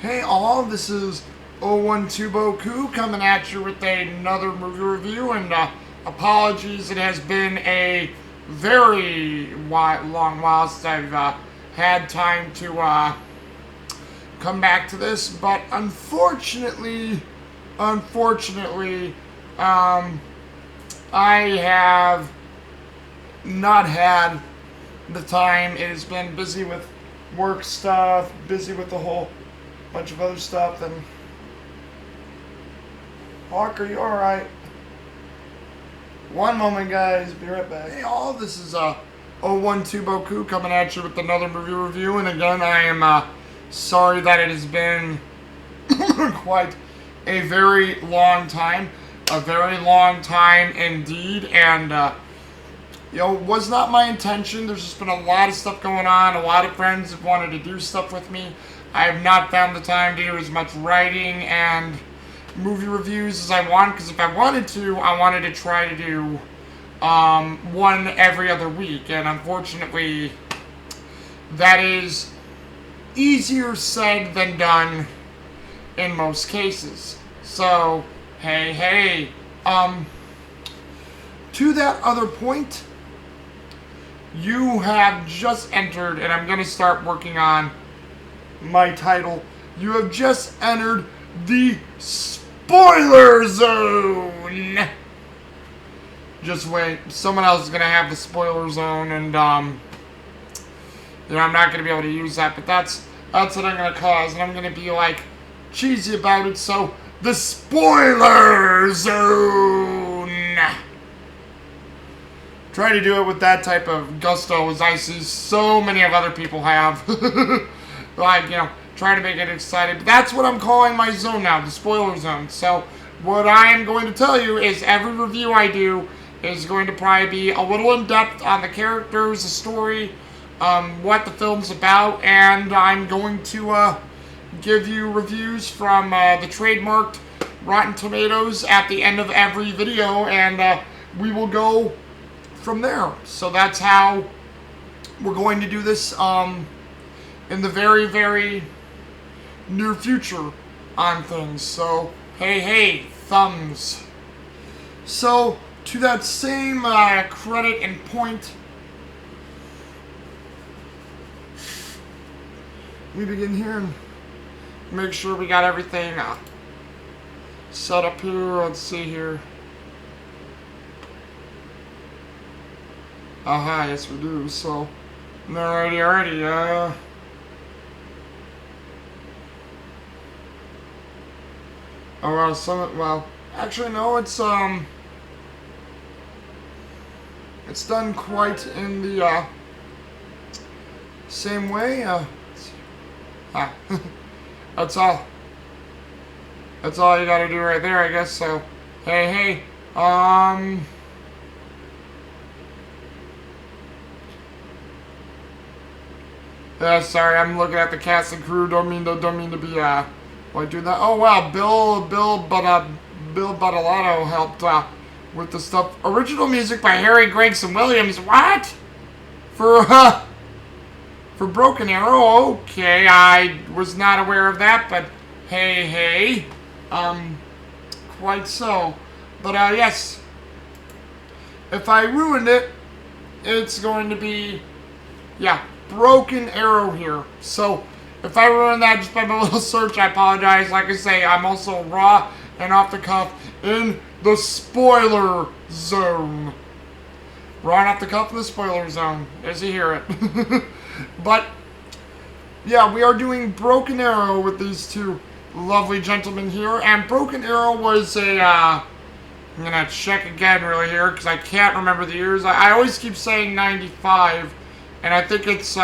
Hey all, this is 012 Boku coming at you with another movie review, and apologies, it has been a very long while since I've had time to come back to this, but unfortunately, I have not had the time. It has been busy with work stuff, busy with a whole bunch of other stuff, and Hawk, are you alright? One moment, guys, be right back. Hey all, this is 012 Boku coming at you with another movie review, and again, I am sorry that it has been quite a very long time. A very long time indeed, and was not my intention. There's just been a lot of stuff going on. A lot of friends have wanted to do stuff with me. I have not found the time to do as much writing and movie reviews as I want, because if I wanted to, I wanted to try to do one every other week, and unfortunately, that is easier said than done in most cases. So, hey, to that other point, you have just entered, and I'm going to start working on my title. You have just entered the spoiler zone. Just wait, someone else is going to have the spoiler zone, and I'm not going to be able to use that, but that's what I'm going to cause, and I'm going to be like cheesy about it. So, the spoiler zone. Try to do it with that type of gusto as I see so many of other people have. Like, try to make it exciting. But that's what I'm calling my zone now, the spoiler zone. So, what I am going to tell you is every review I do is going to probably be a little in-depth on the characters, the story, what the film's about, and I'm going to give you reviews from the trademarked Rotten Tomatoes at the end of every video, and we will go from there. So that's how we're going to do this in the very, very near future on things. So, hey, thumbs. So, to that same credit and point, we begin here and make sure we got everything set up here. Let's see here. Aha, yes we do. So, alrighty. Well, actually no, it's done quite in the same way. That's all. That's all you gotta do right there, I guess. So, hey, yeah, sorry, I'm looking at the cast and crew. Don't mean to be doing that. Oh wow, Bill Buttolato helped with the stuff. Original music by Harry Gregson Williams. What? For Broken Arrow? Okay, I was not aware of that, but hey, quite so. But yes, if I ruined it, it's going to be, Broken Arrow here. So, if I ruined that just by my little search, I apologize. Like I say, I'm also raw and off the cuff in the spoiler zone. Raw and off the cuff in the spoiler zone, as you hear it. But, yeah, we are doing Broken Arrow with these two lovely gentlemen here. And Broken Arrow was I'm going to check again really here, because I can't remember the years. I always keep saying 95. And I think it's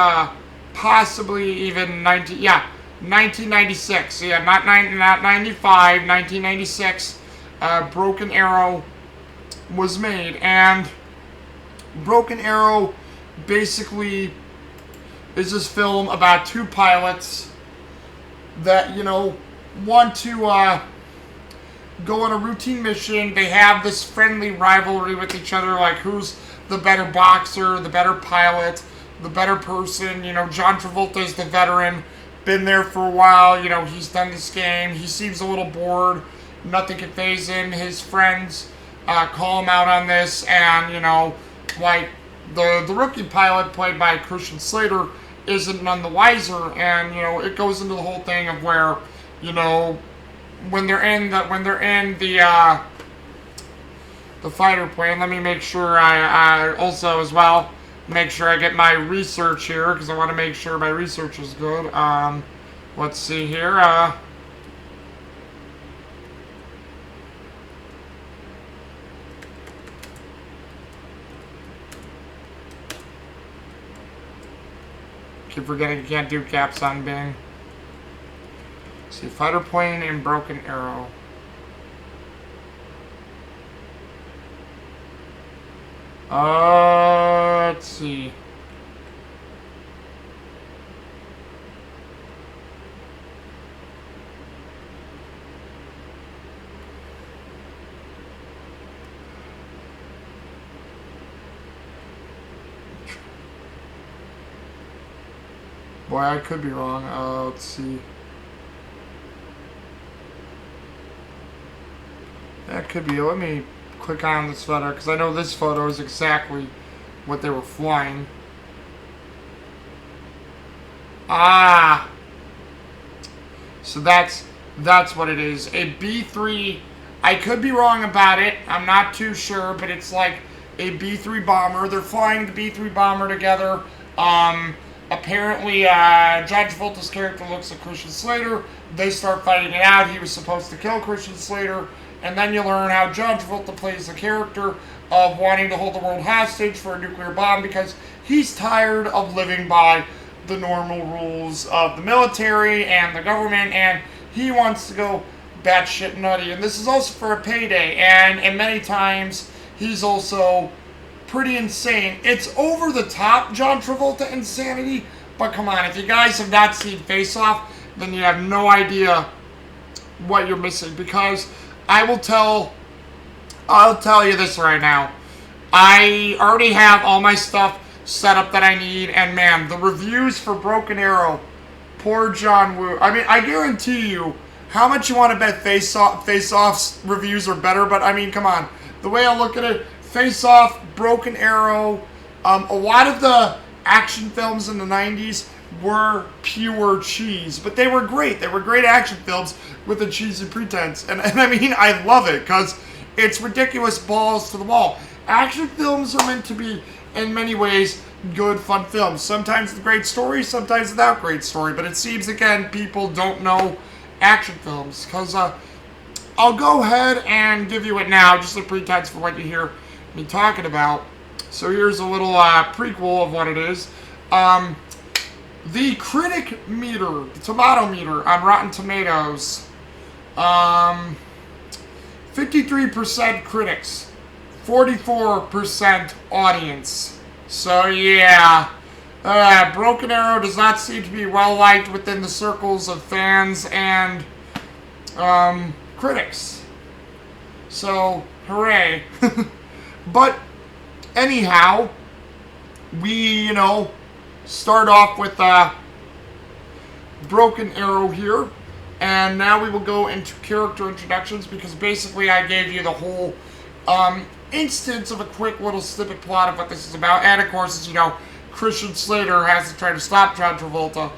possibly even 1996. Yeah, not 95, 1996. Broken Arrow was made, and Broken Arrow basically is this film about two pilots that want to go on a routine mission. They have this friendly rivalry with each other, like who's the better boxer, the better pilot, the better person. John Travolta is the veteran, been there for a while. You know, he's done this game. He seems a little bored. Nothing can faze him. His friends call him out on this, and, you know, like, the rookie pilot, played by Christian Slater, isn't none the wiser, and, you know, it goes into the whole thing of where, you know, when they're in the fighter plane. Let me make sure I also as well make sure I get my research here, because I want to make sure my research is good. Let's see here. Keep forgetting you can't do caps on Bing. See, fighter plane and Broken Arrow. Let's see. Boy, I could be wrong. Let's see. That could be. Let me click on this photo, because I know this photo is exactly what they were flying. Ah! So that's what it is. A B-3. I could be wrong about it. I'm not too sure, but it's like a B-3 bomber. They're flying the B-3 bomber together. Apparently, John Travolta's character looks at Christian Slater. They start fighting it out. He was supposed to kill Christian Slater. And then you learn how John Travolta plays the character of wanting to hold the world hostage for a nuclear bomb because he's tired of living by the normal rules of the military and the government, and he wants to go batshit nutty. And this is also for a payday, and many times he's also pretty insane. It's over the top John Travolta insanity, but come on, if you guys have not seen Face Off, then you have no idea what you're missing, because I'll tell you this right now. I already have all my stuff set up that I need, and man, the reviews for Broken Arrow, poor John Woo. I mean, I guarantee you, how much you want to bet Face Off's reviews are better, but I mean, come on. The way I look at it, Face Off, Broken Arrow, a lot of the action films in the 90s were pure cheese, but they were great. They were great action films with a cheesy pretense, and I mean, I love it, because it's ridiculous balls to the wall. Action films are meant to be, in many ways, good, fun films. Sometimes with great story, sometimes without great story, but it seems, again, people don't know action films, because I'll go ahead and give you it now, just a pretense for what you hear me talking about. So here's a little prequel of what it is. The critic meter, the tomato meter on Rotten Tomatoes, 53% critics, 44% audience. So yeah, Broken Arrow does not seem to be well liked within the circles of fans and critics. So hooray! But anyhow, we start off with Broken Arrow here, and now we will go into character introductions, because basically I gave you the whole instance of a quick little snippet plot of what this is about, and of course, as you know, Christian Slater has to try to stop John Travolta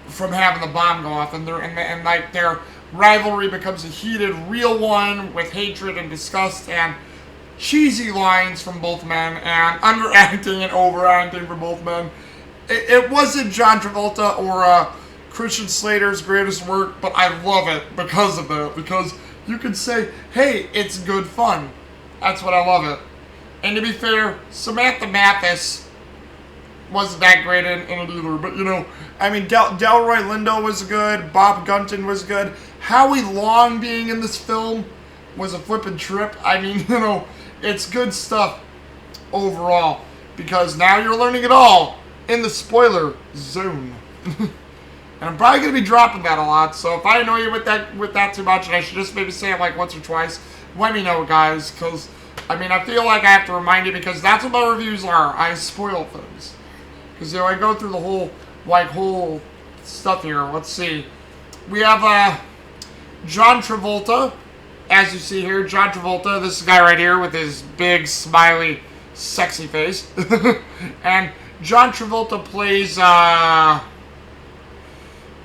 from having the bomb go off, and their rivalry becomes a heated, real one with hatred and disgust and cheesy lines from both men, and underacting and overacting from both men. It wasn't John Travolta or Christian Slater's greatest work, but I love it because of it. Because you could say, hey, it's good fun. That's what I love it. And to be fair, Samantha Mathis wasn't that great in it either. But, I mean, Delroy Lindo was good. Bob Gunton was good. Howie Long being in this film was a flippin' trip. I mean, it's good stuff overall. Because now you're learning it all in the spoiler zone. And I'm probably going to be dropping that a lot, so if I annoy you with that too much, and I should just maybe say it like once or twice, let me know, guys, because, I mean, I feel like I have to remind you, because that's what my reviews are. I spoil things. Because, I go through the whole stuff here. Let's see. We have John Travolta, as you see here. John Travolta, this guy right here with his big, smiley, sexy face. And John Travolta plays, not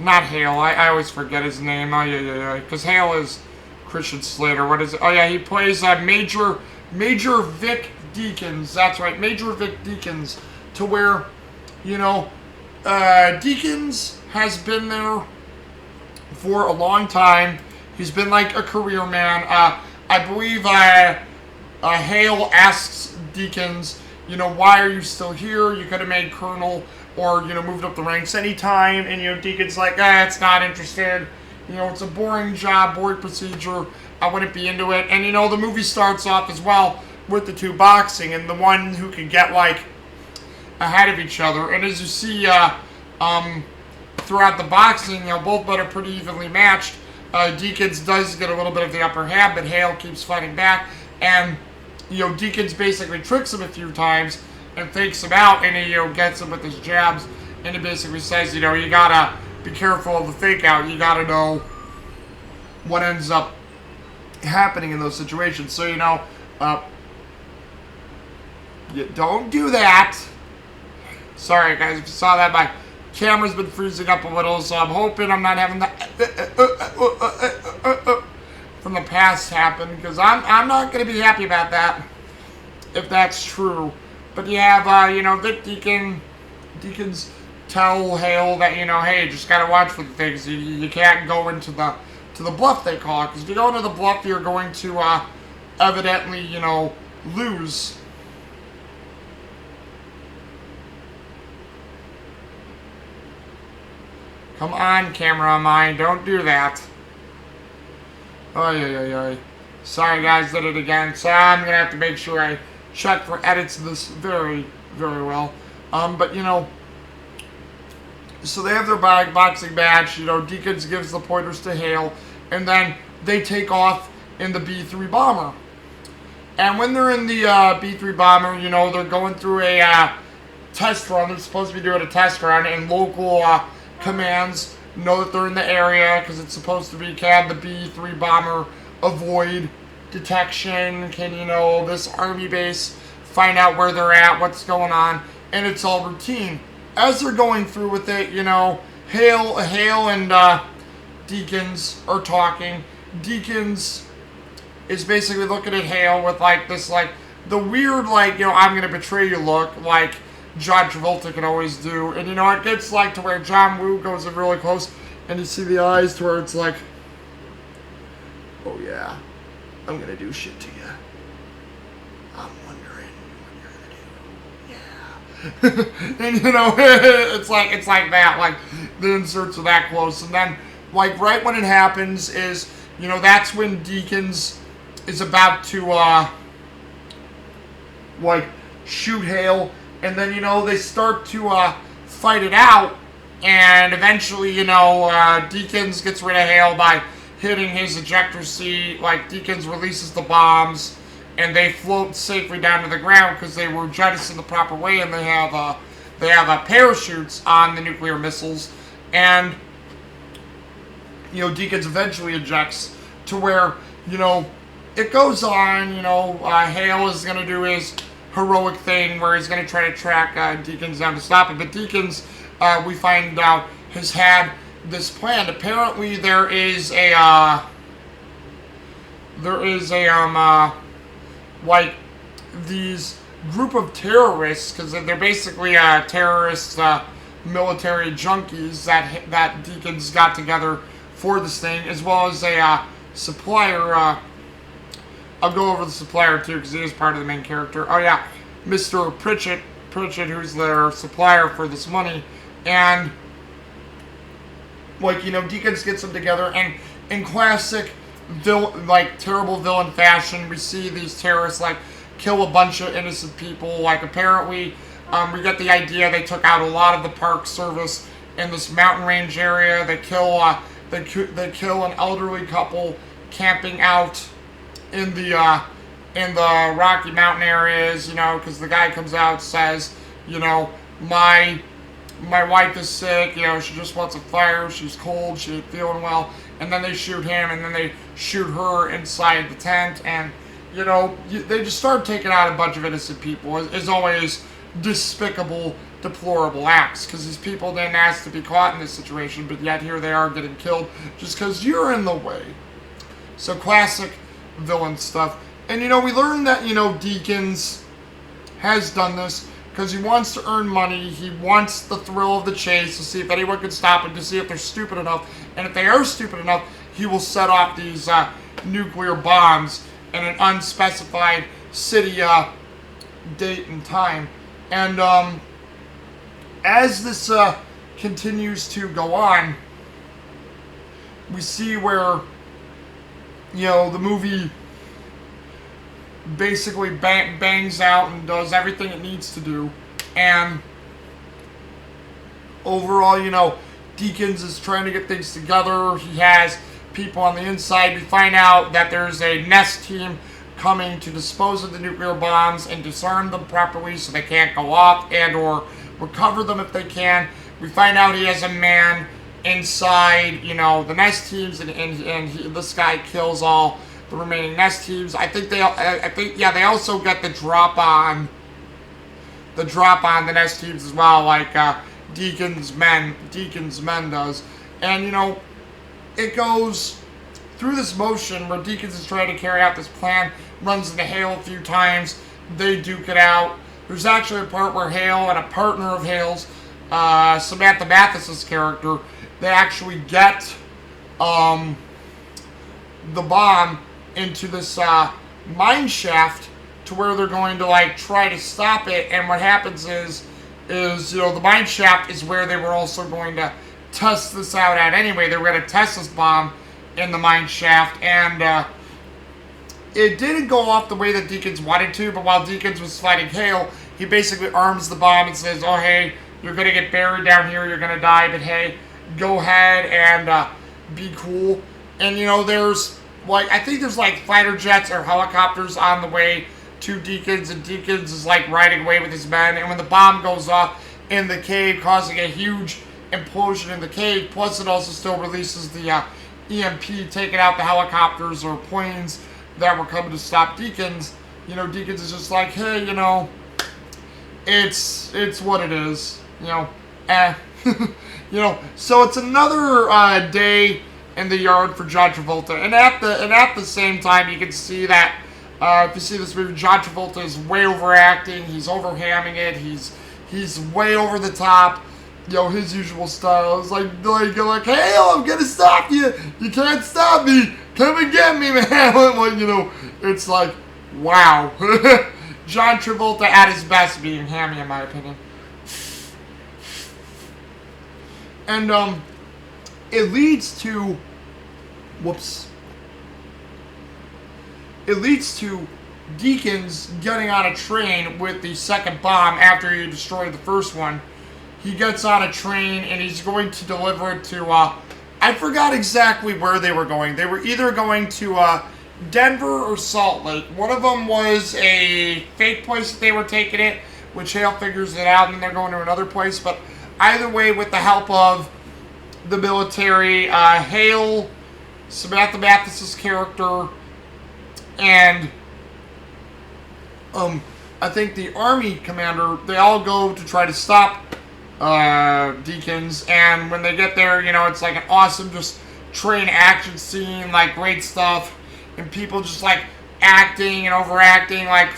Hale. I always forget his name. Oh, yeah. Because Hale is Christian Slater. What is it? Oh, yeah, he plays Major Vic Deakins. That's right, Major Vic Deakins. To where, Deakins has been there for a long time. He's been like a career man. I believe Hale asks Deakins, why are you still here? You could have made colonel or, moved up the ranks anytime. And, Deakins like, it's not interested. It's a boring job, boring procedure. I wouldn't be into it. And, the movie starts off as well with the two boxing and the one who can get, like, ahead of each other. And as you see, throughout the boxing, both men are pretty evenly matched. Deakins does get a little bit of the upper hand, but Hale keeps fighting back. And, Deakins basically tricks him a few times and fakes him out, and he, gets him with his jabs. And he basically says, you gotta be careful of the fake out. You gotta know what ends up happening in those situations. So, you don't do that. Sorry, guys, if you saw that, my camera's been freezing up a little, so I'm hoping I'm not having that from the past happen, because I'm not going to be happy about that, if that's true. But you have, Vic Deakins tell Hale that, hey, you just got to watch for the things. You can't go into the bluff, they call it, because if you go into the bluff, you're going to evidently, lose. Come on, camera of mine, don't do that. Oy. Sorry, guys, did it again. So I'm going to have to make sure I check for edits of this very, very well. But, so they have their boxing match. Deakins gives the pointers to Hale, and then they take off in the B-3 bomber. And when they're in the B-3 bomber, they're going through a test run. They're supposed to be doing a test run, and local commands know that they're in the area, because it's supposed to be, can the B-3 bomber avoid detection? Can, this army base find out where they're at, what's going on? And it's all routine. As they're going through with it, Hale and Deakins are talking. Deakins is basically looking at Hale with, like, this, like, the weird, like, I'm going to betray you look, like John Travolta can always do. And, it gets, like, to where John Woo goes in really close, and you see the eyes to where it's like, oh, yeah, I'm going to do shit to you. I'm wondering what you're going to do. Yeah. And, it's like that, like, the inserts are that close. And then, like, right when it happens is, that's when Deakins is about to, like, shoot Hale. And then, they start to fight it out. And eventually, Deakins gets rid of Hale by hitting his ejector seat. Like, Deakins releases the bombs, and they float safely down to the ground because they were jettisoned the proper way, and they have parachutes on the nuclear missiles. And, Deakins eventually ejects to where, it goes on. Hale is going to do his heroic thing where he's going to try to track Deakins down to stop it. But Deakins, we find out, has had this plan. Apparently, there is like, these group of terrorists, because they're basically terrorist military junkies that Deakins got together for this thing, as well as a supplier. I'll go over the supplier too, because he is part of the main character. Oh yeah, Mr. Pritchett, who's their supplier for this money. And, like, Deakins gets them together, and in classic terrible villain fashion, we see these terrorists, like, kill a bunch of innocent people. Like, apparently, we get the idea they took out a lot of the Park Service in this mountain range area. They kill an elderly couple camping out in the Rocky Mountain areas, because the guy comes out and says, my my wife is sick, she just wants a fire, she's cold, she ain't feeling well, and then they shoot him, and then they shoot her inside the tent, and, they just start taking out a bunch of innocent people. As always, despicable, deplorable acts, because these people didn't ask to be caught in this situation, but yet here they are getting killed just because you're in the way. So classic villain stuff. And, we learned that, Deakins has done this because he wants to earn money. He wants the thrill of the chase to see if anyone can stop him, to see if they're stupid enough. And if they are stupid enough, he will set off these nuclear bombs in an unspecified city date and time. And as this continues to go on, we see where, the movie basically bangs out and does everything it needs to do. And overall, Deakins is trying to get things together. He has people on the inside. We find out that there's a nest team coming to dispose of the nuclear bombs and disarm them properly so they can't go off and or recover them if they can. We find out he has a man inside, the nest teams, and this guy kills all the remaining nest teams. I think they also get the drop on the nest teams as well, like Deakins men does. And it goes through this motion where Deakins is trying to carry out this plan, runs into Hale a few times, they duke it out. There's actually a part where Hale and a partner of Hale's, Samantha Mathis's character, they actually get the bomb into this mine shaft to where they're going to try to stop it. And what happens is the mine shaft is where they were also going to test this out at anyway. They were going to test this bomb in the mine shaft, and it didn't go off the way that Deakins wanted to. But while Deakins was fighting Hale, he basically arms the bomb and says, "Oh hey, you're gonna get buried down here. You're gonna die, but hey, go ahead and be cool." And there's I think there's fighter jets or helicopters on the way to Deakins, and Deakins is riding away with his men. And when the bomb goes off in the cave, causing a huge implosion in the cave, plus it also still releases the EMP, taking out the helicopters or planes that were coming to stop Deakins. Deakins is just hey, it's what it is. So it's another day in the yard for John Travolta, and at the same time, you can see that if you see this movie, John Travolta is way overacting. He's overhamming it. He's way over the top. His usual style is like, "Hey, I'm gonna stop you. You can't stop me. Come and get me, man." It's like, wow. John Travolta at his best being hammy, in my opinion. And it leads to Deakins getting on a train with the second bomb after he destroyed the first one. He gets on a train and he's going to deliver it to, I forgot exactly where they were going. They were either going to Denver or Salt Lake. One of them was a fake place that they were taking it, which Hale figures it out, and then they're going to another place. But either way, with the help of the military, Hale, Samantha Mathis's character, and I think the army commander, they all go to try to stop Deakins. And when they get there, it's an awesome just train action scene, great stuff, and people just acting and overacting, like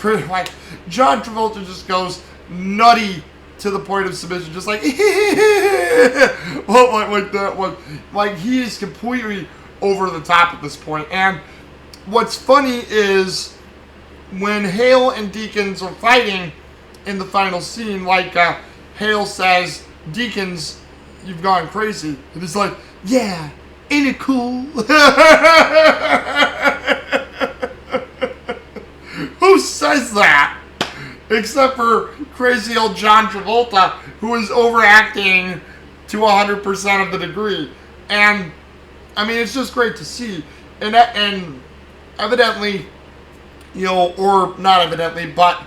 John Travolta just goes nutty to the point of submission, just like that one. He is completely over the top at this point. And what's funny is when Hale and Deakins are fighting in the final scene, Hale says, "Deakins, you've gone crazy," and he's like, "Yeah, ain't it cool?" Who says that? Except for crazy old John Travolta, who is overacting to 100% of the degree. And, it's just great to see. And evidently, or not evidently, but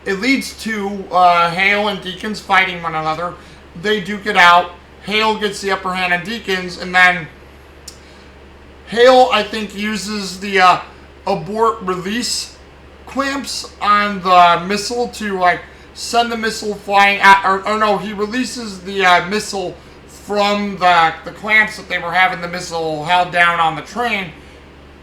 it leads to Hale and Deacons fighting one another. They duke it out. Hale gets the upper hand on Deacons, and then Hale, I think, uses the abort release clamps on the missile to like send the missile flying at, or no, he releases the missile from the clamps that they were having the missile held down on the train,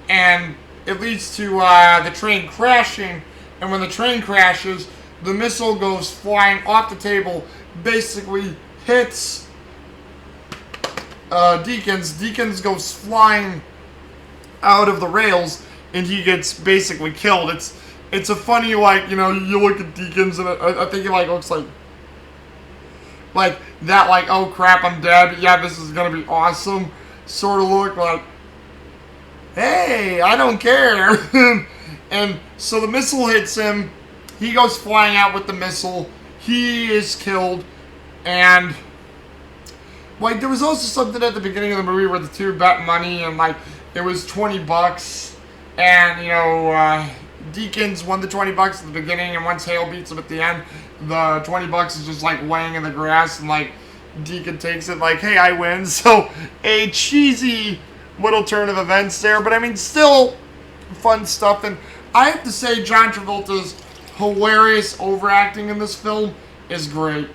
and it leads to the train crashing. And when the train crashes, the missile goes flying off the table, basically hits Deacons. Deacons goes flying out of the rails, and he gets basically killed. It's a funny, like, you know, you look at Deacons, and I think it like looks like that, like, oh crap, I'm dead. Yeah, this is gonna be awesome. Sort of look like, hey, I don't care. And so the missile hits him. He goes flying out with the missile. He is killed. And like, there was also something at the beginning of the movie where the two bet money, and like it was $20, and you know, Deacons won the $20 at the beginning, and once Hale beats him at the end, the $20 is just like laying in the grass, and like Deacon takes it like, hey, I win. So a cheesy little turn of events there, but I mean, still fun stuff. And I have to say, John Travolta's hilarious overacting in this film is great.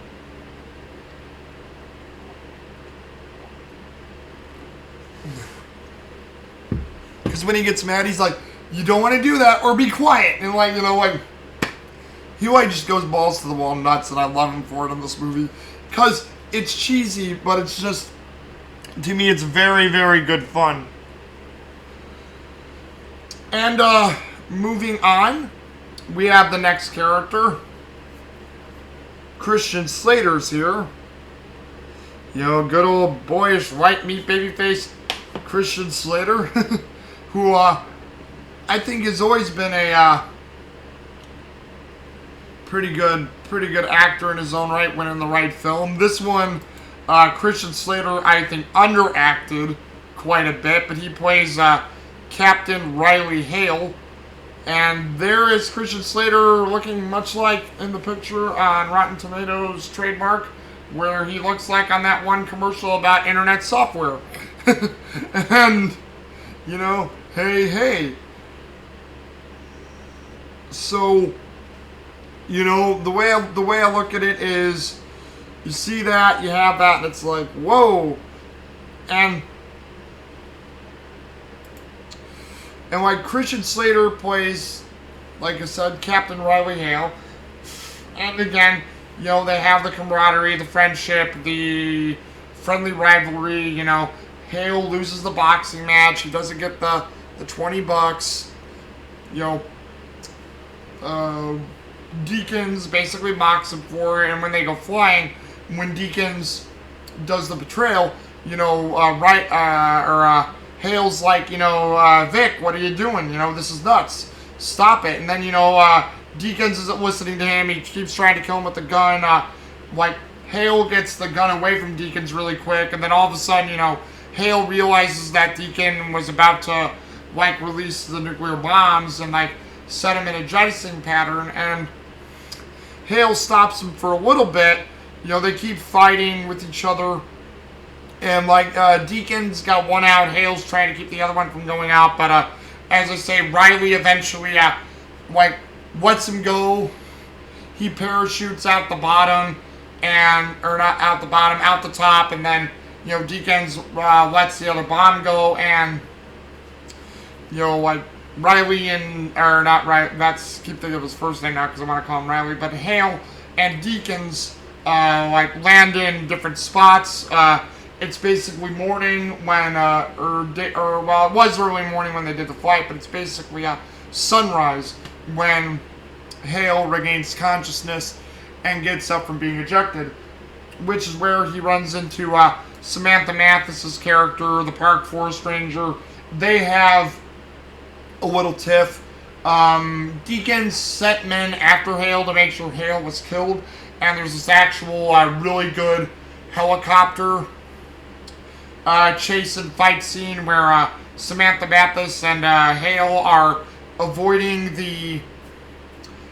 Because when he gets mad, he's like, you don't want to do that, or be quiet. And like, you know, like, he like just goes balls to the wall nuts, and I love him for it in this movie. Because it's cheesy, but it's just, to me, it's very, very good fun. And moving on, we have the next character. Christian Slater's here. You know, good old boyish white meat baby face Christian Slater, who I think has always been a pretty good actor in his own right when in the right film. This one, Christian Slater, I think, underacted quite a bit, but he plays Captain Riley Hale. And there is Christian Slater looking much like in the picture on Rotten Tomatoes trademark, where he looks like on that one commercial about internet software. And, you know, hey. So, you know, the way I look at it is, you see that, you have that, and it's like, whoa. And like Christian Slater plays, like I said, Captain Riley Hale. And again, you know, they have the camaraderie, the friendship, the friendly rivalry. You know, Hale loses the boxing match. He doesn't get the $20. You know, Deacons basically mocks him for it. And when they go flying, when Deacons does the betrayal, you know, Hale's like, you know, Vic, what are you doing? You know, this is nuts. Stop it. And then, you know, Deacons isn't listening to him. He keeps trying to kill him with the gun. Like, Hale gets the gun away from Deacons really quick. And then all of a sudden, you know, Hale realizes that Deacon was about to, like, release the nuclear bombs and, like, set him in a jettisoning pattern. And Hale stops him for a little bit. You know, they keep fighting with each other. And, like, Deacon's got one out. Hale's trying to keep the other one from going out. But, as I say, Riley eventually, like, lets him go. He parachutes out the bottom. Or not out the bottom, out the top. And then, you know, Deacons lets the other bomb go. And, you know, like, Riley and, or not Riley, keep thinking of his first name now because I want to call him Riley. But Hale and Deacons, like, land in different spots. It's basically morning when, well, it was early morning when they did the flight, but it's basically sunrise when Hale regains consciousness and gets up from being ejected, which is where he runs into Samantha Mathis's character, the park forest ranger. They have a little tiff. Deacons sent men after Hale to make sure Hale was killed, and there's this actual really good helicopter chase and fight scene where Samantha Mathis and Hale are avoiding the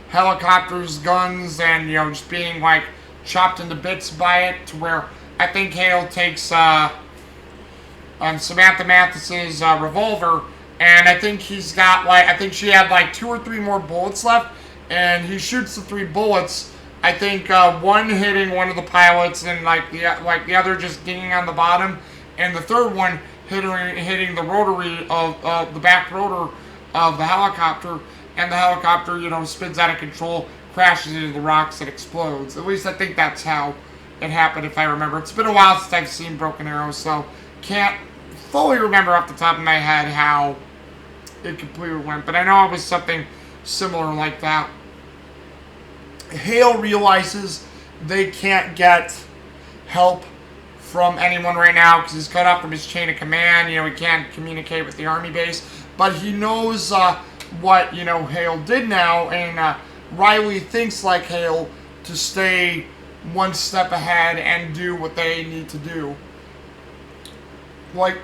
helicopters, guns, and, just being, like, chopped into bits by it, to where I think Hale takes, Samantha Mathis's, revolver, and I think he's got, like, I think she had, like, 2 or 3 more bullets left, and he shoots the 3 bullets, I think, one hitting one of the pilots, and, the other just dinging on the bottom, and the third one hitting the rotary of the back rotor of the helicopter, and the helicopter, spins out of control, crashes into the rocks, and explodes. At least I think that's how it happened, if I remember. It's been a while since I've seen Broken Arrow, so can't fully remember off the top of my head how it completely went, but I know it was something similar like that. Hale realizes they can't get help from anyone right now because he's cut off from his chain of command. He can't communicate with the army base, but he knows what Hale did now, and Riley thinks like Hale to stay one step ahead and do what they need to do. Like,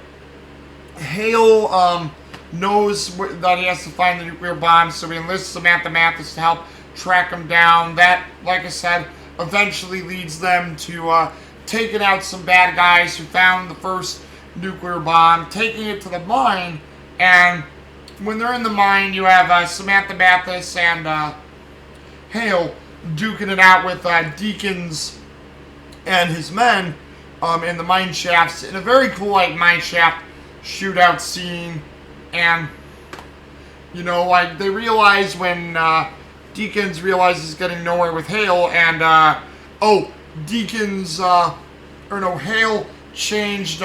Hale knows that he has to find the nuclear bomb, so he enlists Samantha Mathis to help track him down. That, like I said, eventually leads them to taking out some bad guys who found the first nuclear bomb, taking it to the mine, and when they're in the mine, you have Samantha Mathis and Hale duking it out with Deakins and his men in the mine shafts, in a very cool mine shaft shootout scene. And they realize when Deakins realizes he's getting nowhere with Hale, and Hale changed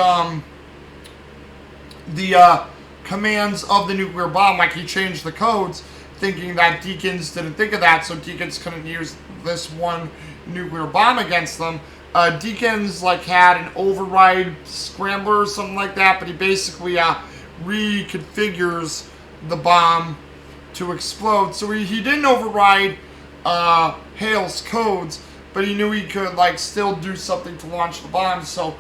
the commands of the nuclear bomb, like he changed the codes, thinking that Deakins didn't think of that, so Deakins couldn't use this one nuclear bomb against them. Deakins had an override scrambler or something like that, but he basically reconfigures the bomb to explode. So he didn't override Hale's codes, but he knew he could still do something to launch the bomb. So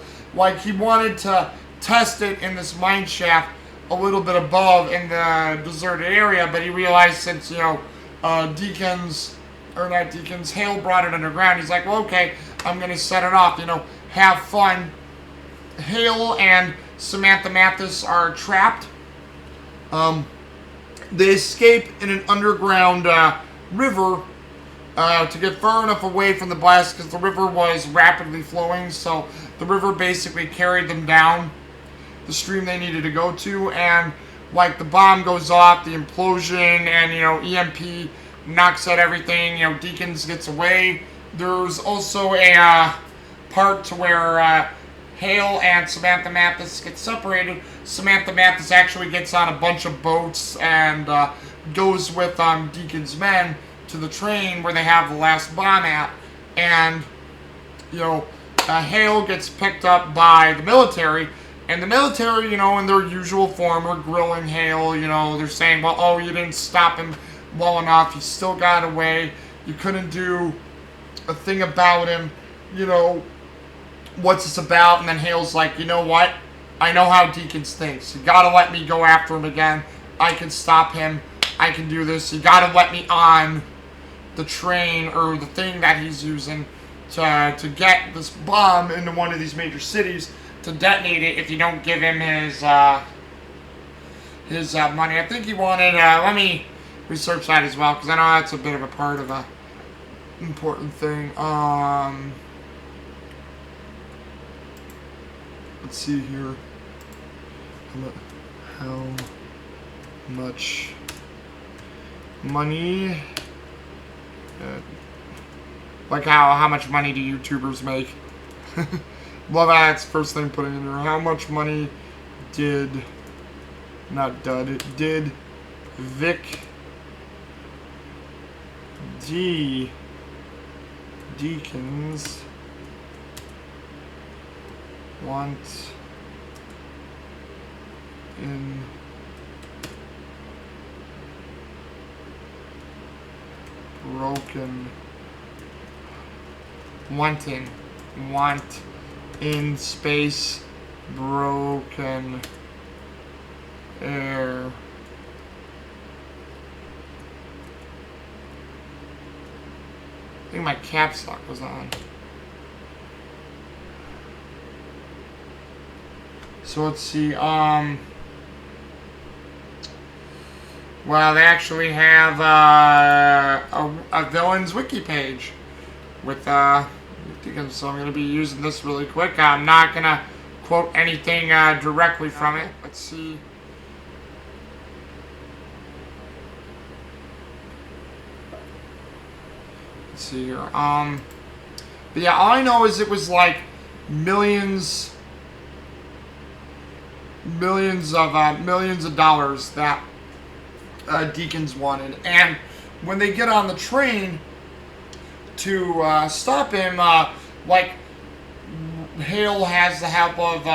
he wanted to test it in this mine shaft a little bit above in the deserted area, but he realized since Hale brought it underground, he's like, well, okay, I'm gonna set it off, have fun. Hale and Samantha Mathis are trapped. They escape in an underground river to get far enough away from the blast, because the river was rapidly flowing, so the river basically carried them down the stream they needed to go to, and the bomb goes off, the implosion, and EMP knocks out everything. Deakins gets away. There's also a part to where Hale and Samantha Mathis get separated. Samantha Mathis actually gets on a bunch of boats and goes with Deakins' men to the train where they have the last bomb at, and Hale gets picked up by the military. And the military, in their usual form, are grilling Hale. They're saying, well, oh, you didn't stop him well enough. He still got away. You couldn't do a thing about him. What's this about? And then Hale's like, you know what? I know how Deakins thinks. You gotta let me go after him again. I can stop him. I can do this. You gotta let me on the train or the thing that he's using to get this bomb into one of these major cities, to detonate it if you don't give him his money. I think he wanted, let me research that as well, because I know that's a bit of a part of a important thing. Let's see here. How much money, how much money do YouTubers make? Well, that's first thing putting in there. How much money did Vic Deakins want in want in space broken air I think my caps lock was on. So let's see. Well, they actually have a villains wiki page with Deacons. So I'm going to be using this really quick. I'm not going to quote anything directly from it. Let's see. Let's see here. But yeah, all I know is it was like millions of dollars that Deacons wanted, and when they get on the train to stop him, like Hale has the help of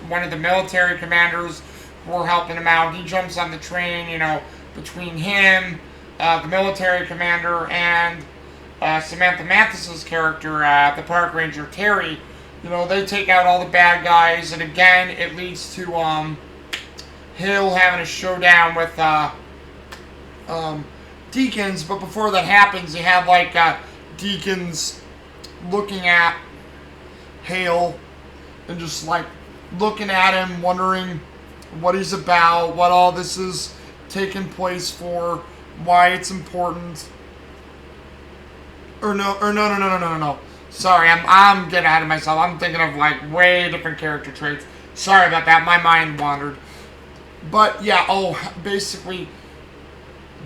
one of the military commanders who are helping him out. He jumps on the train, you know, between him, the military commander, and Samantha Mathis's character, the park ranger Terry. You know, they take out all the bad guys, and again, it leads to Hale having a showdown with Deacons. But before that happens, you have like Deacons looking at Hale and just like looking at him, wondering what he's about, what all this is taking place for, why it's important. No. Sorry, I'm getting ahead of myself. I'm thinking of like way different character traits. Sorry about that. My mind wandered. But yeah, basically,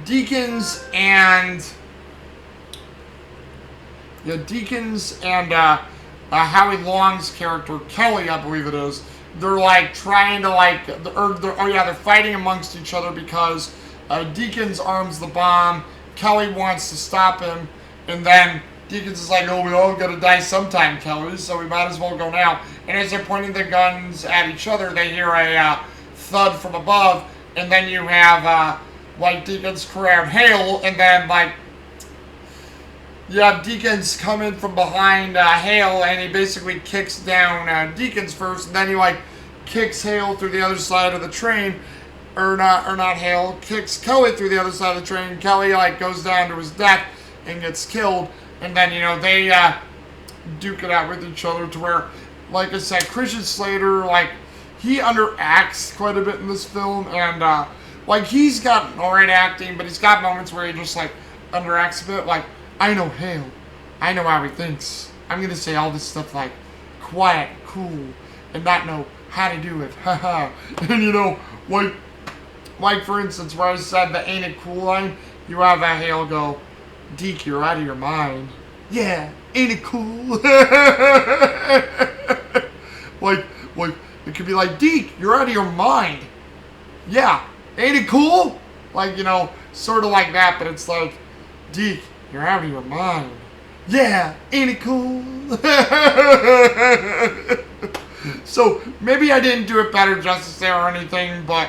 Deacons and Howie Long's character Kelly, I believe it is. They're like trying to they're fighting amongst each other because Deacons arms the bomb. Kelly wants to stop him, and then Deacons is like, "Oh, we all gotta die sometime, Kelly, so we might as well go now." And as they're pointing their guns at each other, they hear a thud from above, and then you have like Deacons corral Hale, and then like you have Deacons coming from behind Hale, and he basically kicks down Deacons first, and then he like kicks Hale through the other side of the train, or not Hale, kicks Kelly through the other side of the train. Kelly like goes down to his death and gets killed, and then you know they duke it out with each other to where, like I said, Christian Slater, like he underacts quite a bit in this film, and like he's got alright acting, but he's got moments where he just like underacts a bit. Like, I know Hale, I know how he thinks. I'm gonna say all this stuff like quiet, cool, and not know how to do it. Haha. And you know, like for instance, where I said the "ain't it cool" line, you have a Hale go, "Deke, you're out of your mind." Yeah, ain't it cool? like it could be like, "Deke, you're out of your mind." Yeah, ain't it cool? Like, you know, sort of like that, but it's like, "Deke, you're out of your mind." Yeah, ain't it cool? So maybe I didn't do it better justice there or anything, but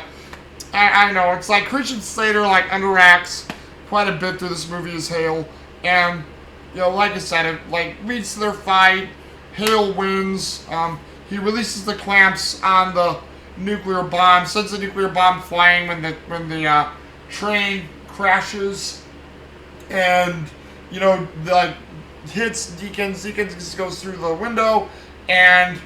I know it's like Christian Slater like underacts quite a bit through this movie as Hale, and you know, like I said, it like leads to their fight. Hale wins. He releases the clamps on the nuclear bomb, sends the nuclear bomb flying when the train crashes, and you know, like hits Deacons. Deacons just goes through the window, and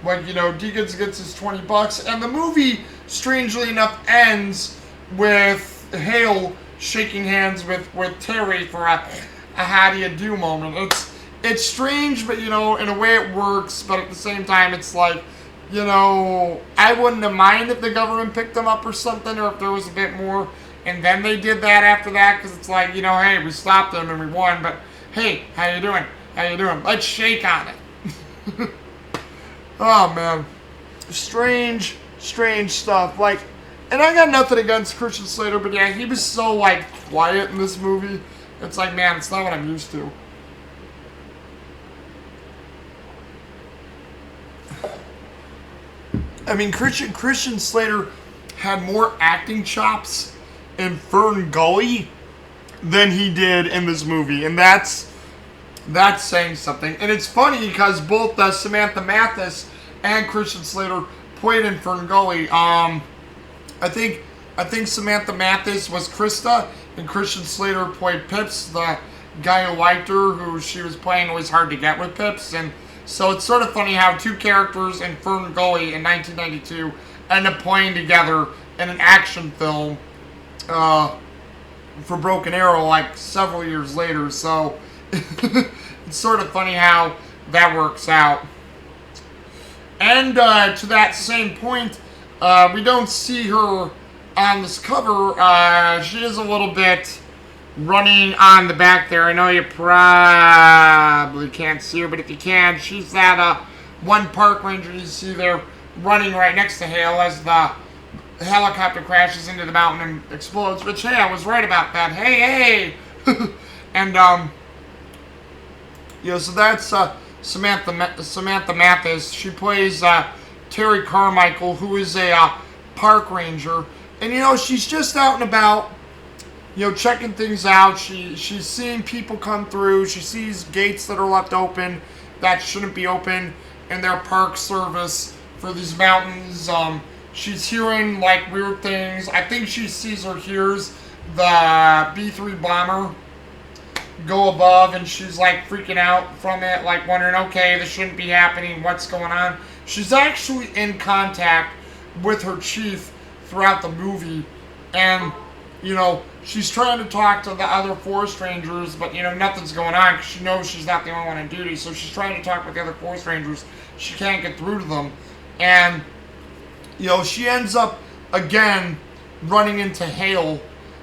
like, you know, Deacons gets his $20, and the movie, strangely enough, ends with Hale shaking hands with Terry for a how do you do moment. It's strange, but you know, in a way it works, but at the same time it's like, you know, I wouldn't have minded if the government picked them up or something, or if there was a bit more, and then they did that after that, because it's like, you know, hey, we stopped them and we won, but hey, how you doing? How you doing? Let's shake on it. Oh man, strange stuff. Like, and I got nothing against Christian Slater, but yeah, he was so like quiet in this movie. It's like, man, it's not what I'm used to. I mean, Christian Slater had more acting chops in Fern Gully than he did in this movie, and that's saying something. And it's funny because both Samantha Mathis and Christian Slater played in Fern Gully. I think Samantha Mathis was Krista, and Christian Slater played Pips, the guy who liked her, who she was playing, was hard to get with Pips. And so it's sort of funny how two characters in Fern Gully in 1992 end up playing together in an action film for Broken Arrow like several years later. So it's sort of funny how that works out. And to that same point, we don't see her on this cover. She is a little bit running on the back there. I know you probably can't see her, but if you can, she's that one park ranger you see there running right next to Hale as the helicopter crashes into the mountain and explodes. Which, hey, I was right about that. Hey! And, so that's Samantha Mathis. She plays Terry Carmichael, who is a park ranger. And, she's just out and about, checking things out. She's seeing people come through. She sees gates that are left open that shouldn't be open in their park service for these mountains. She's hearing, like, weird things. I think she sees or hears the B-3 bomber go above, and she's, like, freaking out from it, like, wondering, okay, this shouldn't be happening. What's going on? She's actually in contact with her chief throughout the movie, and, she's trying to talk to the other forest rangers, but, nothing's going on, because she knows she's not the only one on duty, so she's trying to talk with the other forest rangers. She can't get through to them, and, she ends up, again, running into Hale,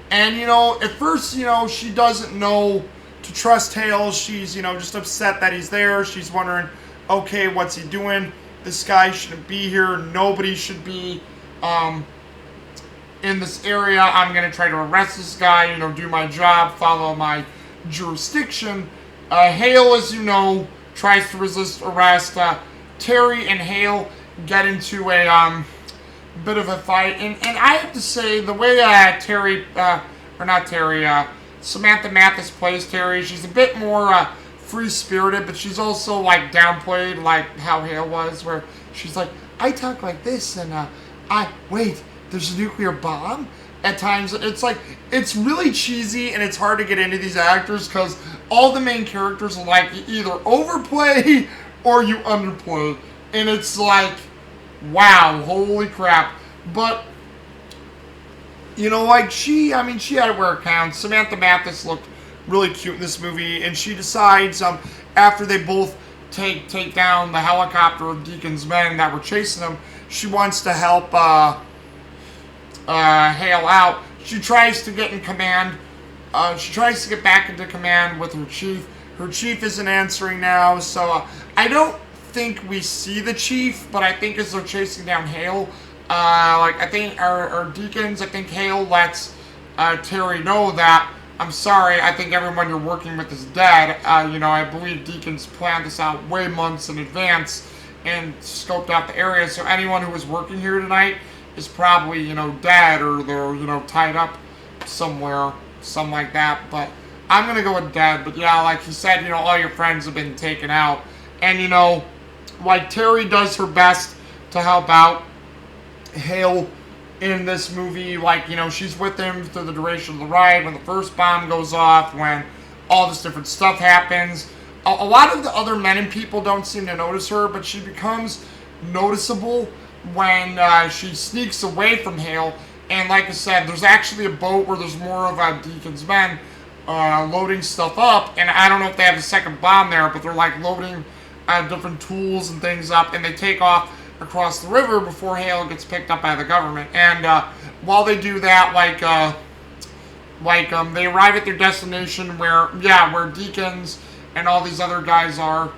and, at first, she doesn't know to trust Hale. She's, just upset that he's there. She's wondering, okay, what's he doing? This guy shouldn't be here. Nobody should be, in this area. I'm going to try to arrest this guy, do my job, follow my jurisdiction. Hale, as you know, tries to resist arrest. Terry and Hale get into a bit of a fight. And I have to say, the way Samantha Mathis plays Terry, she's a bit more free-spirited, but she's also, like, downplayed, like how Hale was, where she's like, I talk like this, and wait, there's a nuclear bomb? At times, it's like, it's really cheesy, and it's hard to get into these actors, because all the main characters are like, you either overplay, or you underplay, and it's like, wow, holy crap. But, she had to wear a crown. Samantha Mathis looked really cute in this movie, and she decides, after they both take down the helicopter of Deacon's men that were chasing them, she wants to help Hale out. She tries to get in command. She tries to get back into command with her chief. Her chief isn't answering now, so I don't think we see the chief, but I think as they're chasing down Hale, I think our Deacons, I think Hale lets Terry know that, I'm sorry, I think everyone you're working with is dead. I believe Deacons planned this out way months in advance and scoped out the area, so anyone who was working here tonight is probably, dead, or they're, tied up somewhere, something like that. But I'm going to go with dead. But yeah, like he said, all your friends have been taken out. And, Terry does her best to help out Hale in this movie. She's with him through the duration of the ride, when the first bomb goes off, when all this different stuff happens. A lot of the other men and people don't seem to notice her, but she becomes noticeable when she sneaks away from Hale. And like I said, there's actually a boat where there's more of Deacon's men loading stuff up, and I don't know if they have a second bomb there, but they're loading different tools and things up, and they take off across the river before Hale gets picked up by the government. And while they do that, they arrive at their destination where Deacons and all these other guys are,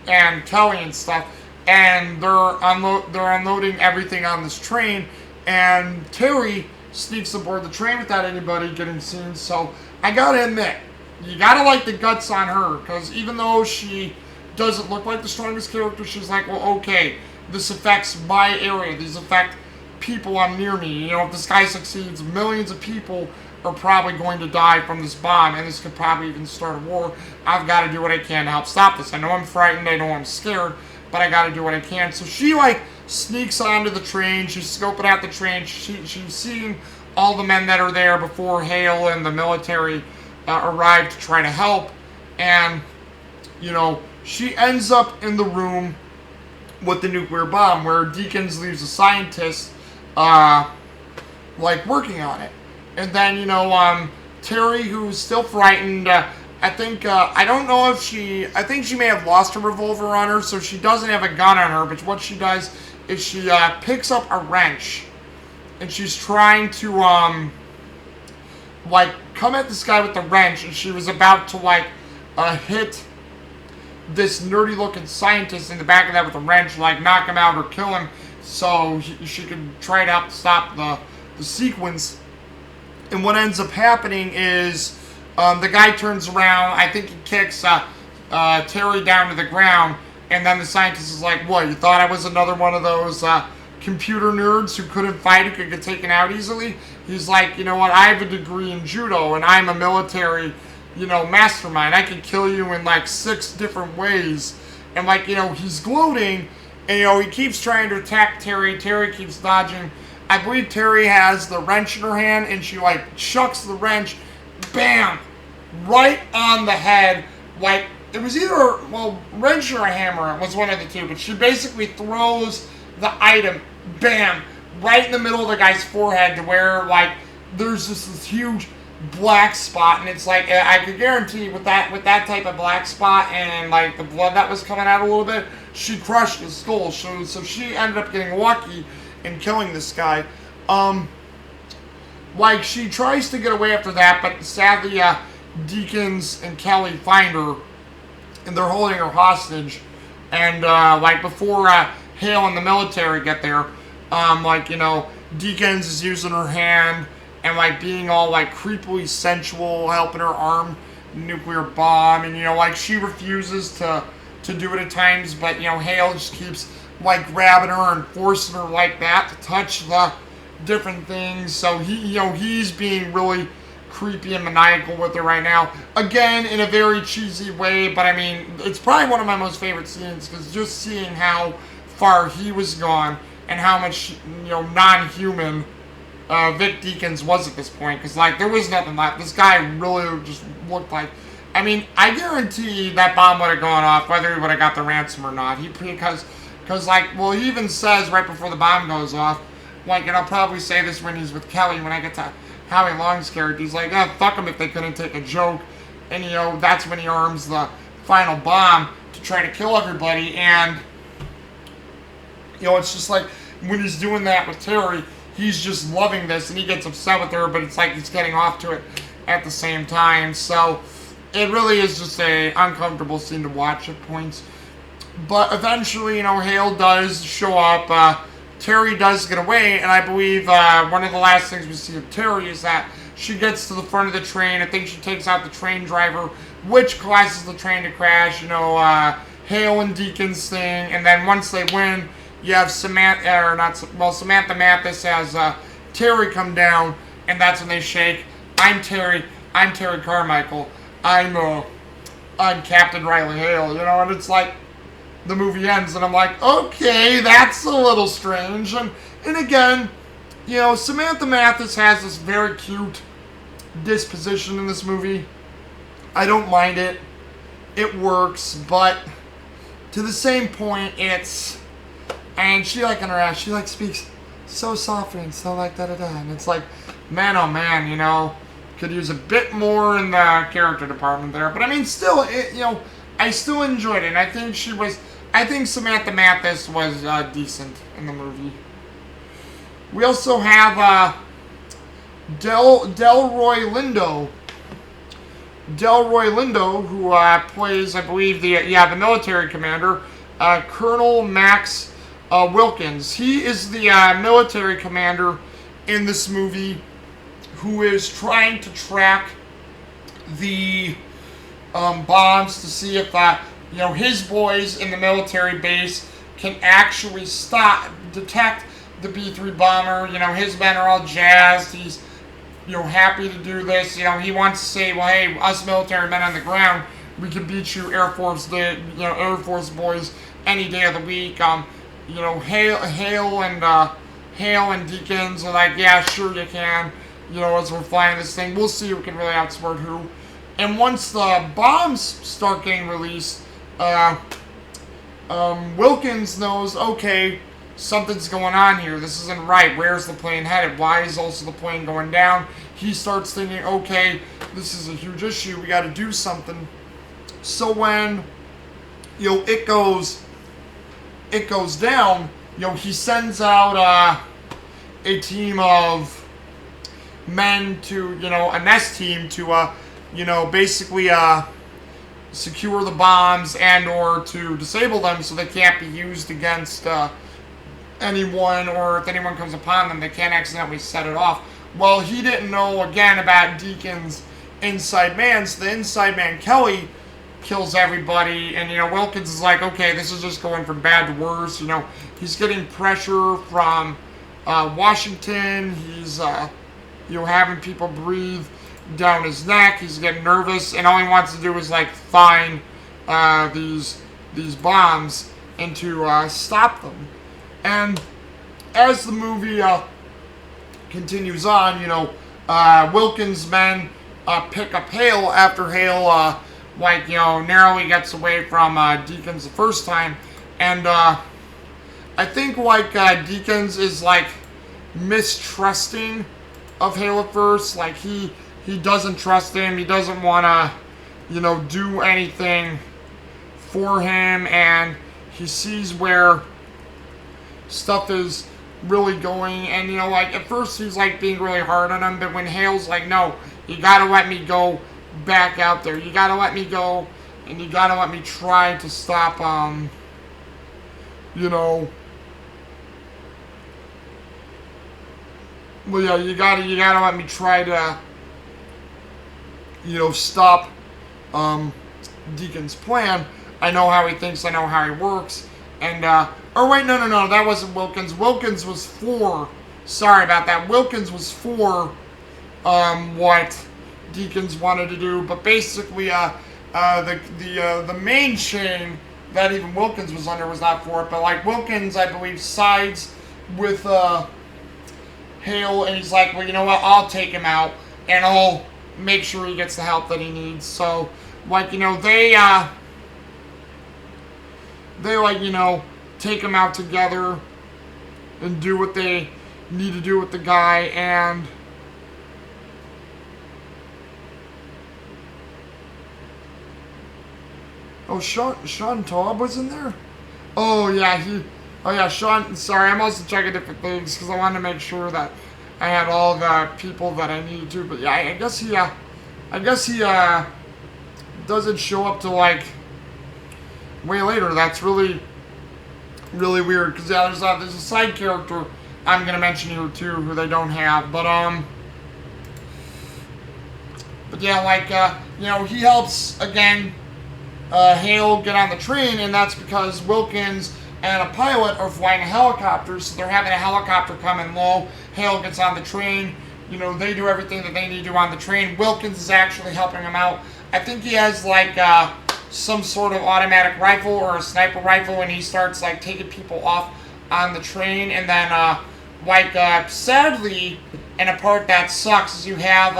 and Kelly and stuff, and they're unloading everything on this train, and Terry sneaks aboard the train without anybody getting seen. So I gotta admit, you gotta like the guts on her, because even though she doesn't look like the strongest character, she's like, well, okay, this affects my area, these affect people near me. If this guy succeeds, millions of people are probably going to die from this bomb, and this could probably even start a war. I've got to do what I can to help stop this. I know I'm frightened, I know I'm scared, but I got to do what I can. So she sneaks onto the train, she's scoping out the train, she's seeing all the men that are there before Hale and the military arrive to try to help, and she ends up in the room with the nuclear bomb, where Deakins leaves a scientist, working on it. And then, Terry, who's still frightened, I think, I don't know if I think she may have lost her revolver on her, so she doesn't have a gun on her, but what she does is she, picks up a wrench, and she's trying to, come at this guy with the wrench, and she was about to, hit this nerdy-looking scientist in the back of that with a wrench, knock him out or kill him, so she could try to help stop the sequence. And what ends up happening is the guy turns around. I think he kicks Terry down to the ground, and then the scientist is like, "What? You thought I was another one of those computer nerds who couldn't fight, who could get taken out easily?" He's like, "You know what? I have a degree in judo, and I'm a military, mastermind. I can kill you in 6 different ways." And he's gloating, and he keeps trying to attack Terry. Terry keeps dodging. I believe Terry has the wrench in her hand, and she chucks the wrench, bam, right on the head. It was either wrench or a hammer. It was one of the two, but she basically throws the item, bam, right in the middle of the guy's forehead, to where there's just this huge black spot, and it's I could guarantee with that type of black spot and the blood that was coming out a little bit, she crushed his skull. So she ended up getting lucky and killing this guy. She tries to get away after that, but sadly, Deakins and Kelly find her, and they're holding her hostage. And, before, Hale and the military get there, Deakins is using her hand, and, being all, creepily sensual, helping her arm nuclear bomb, and, she refuses to do it at times, but, Hale just keeps grabbing her and forcing her like that to touch the different things. So he's being really creepy and maniacal with her right now. Again, in a very cheesy way, but I mean, it's probably one of my most favorite scenes, because just seeing how far he was gone and how much non-human Vic Deakins was at this point, because there was nothing left. This guy really just looked like. I mean, I guarantee that bomb would have gone off whether he would have got the ransom or not. Because he even says right before the bomb goes off, and I'll probably say this when he's with Kelly, when I get to Howie Long's character, he's like, "Oh, fuck him if they couldn't take a joke." And, that's when he arms the final bomb to try to kill everybody. And, it's just when he's doing that with Terry, he's just loving this, and he gets upset with her, but it's he's getting off to it at the same time. So, it really is just a uncomfortable scene to watch at points. But eventually, Hale does show up. Terry does get away, and I believe one of the last things we see of Terry is that she gets to the front of the train. I think she takes out the train driver, which causes the train to crash. Hale and Deakins thing, and then once they win, you have Samantha Mathis has Terry come down, and that's when they shake. I'm Terry Carmichael. I'm Captain Riley Hale, and it's the movie ends, and I'm like, okay, that's a little strange. And again, Samantha Mathis has this very cute disposition in this movie. I don't mind it. It works, but to the same point, and she in her ass, she speaks so softly and so da-da-da, and it's man, oh man, could use a bit more in the character department there. But I mean, still, I still enjoyed it, and I think Samantha Mathis was decent in the movie. We also have Delroy Lindo. Delroy Lindo, who plays, I believe, the military commander, Colonel Max Wilkins. He is the military commander in this movie who is trying to track the bombs to see if his boys in the military base can actually detect the B-3 bomber. His men are all jazzed. He's, happy to do this. He wants to say, well, hey, us military men on the ground, we can beat you Air Force boys any day of the week. Hale and Deakins are yeah, sure you can. As we're flying this thing, we'll see who can really outsmart who. And once the bombs start getting released, Wilkins knows, okay, something's going on here. This isn't right. Where's the plane headed? Why is also the plane going down? He starts thinking, okay, this is a huge issue. We got to do something. So when, it goes down, he sends out a team of men to, a nest team to, basically secure the bombs and or to disable them so they can't be used against anyone, or if anyone comes upon them, they can't accidentally set it off. Well, he didn't know, again, about Deacon's inside man, so the inside man, Kelly, kills everybody, and, Wilkins is like, okay, this is just going from bad to worse, he's getting pressure from Washington, he's, having people breathe down his neck, he's getting nervous, and all he wants to do is, find these bombs and to stop them. And as the movie continues on, Wilkins' men pick up Hale after Hale, narrowly gets away from Deakins the first time. And I think, Deakins is, mistrusting of Hale at first. He doesn't trust him. He doesn't want to, do anything for him. And he sees where stuff is really going, and at first he's being really hard on him, but when Hale's no, you gotta let me go back out there, you gotta let me go, and you gotta let me try to stop well, yeah, you gotta let me try to stop Deacon's plan. I know how he thinks, I know how he works. And oh wait, no, that wasn't Wilkins. Wilkins was for, sorry about that. Wilkins was for what Deakins wanted to do, but basically the main chain that even Wilkins was under was not for it. But Wilkins, I believe, sides with Hale, and he's like, well, you know what? I'll take him out, and I'll make sure he gets the help that he needs. So they take him out together and do what they need to do with the guy. And Sean Taub was in there? Oh yeah, Sean, sorry, I'm also checking different things because I wanted to make sure that I had all the people that I needed to, but yeah, I guess he doesn't show up to way later. That's really weird, because there's a side character I'm gonna mention here too who they don't have, but yeah, he helps again Hale get on the train, and that's because Wilkins and a pilot are flying a helicopter, so they're having a helicopter come in low. Hale gets on the train, they do everything that they need to do on the train. Wilkins is actually helping him out. I think he has some sort of automatic rifle or a sniper rifle, and he starts taking people off on the train. And then sadly, and a part that sucks is you have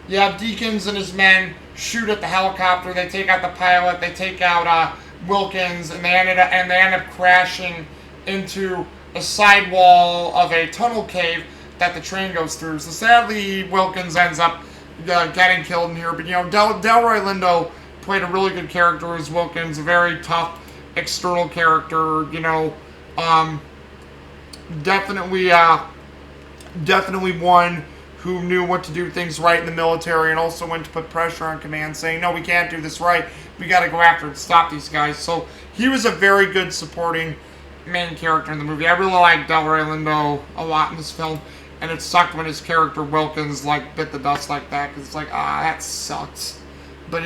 Deakins and his men shoot at the helicopter. They take out the pilot, they take out Wilkins, and they end up crashing into a sidewall of a tunnel cave that the train goes through. So sadly, Wilkins ends up getting killed in here. But Delroy Lindo played a really good character as Wilkins, a very tough external character. Definitely one who knew what to do things right in the military, and also went to put pressure on command, saying, no, we can't do this right. We got to go after and stop these guys. So he was a very good supporting main character in the movie. I really like Delroy Lindo a lot in this film, and it sucked when his character Wilkins bit the dust like that, because it's that sucks. But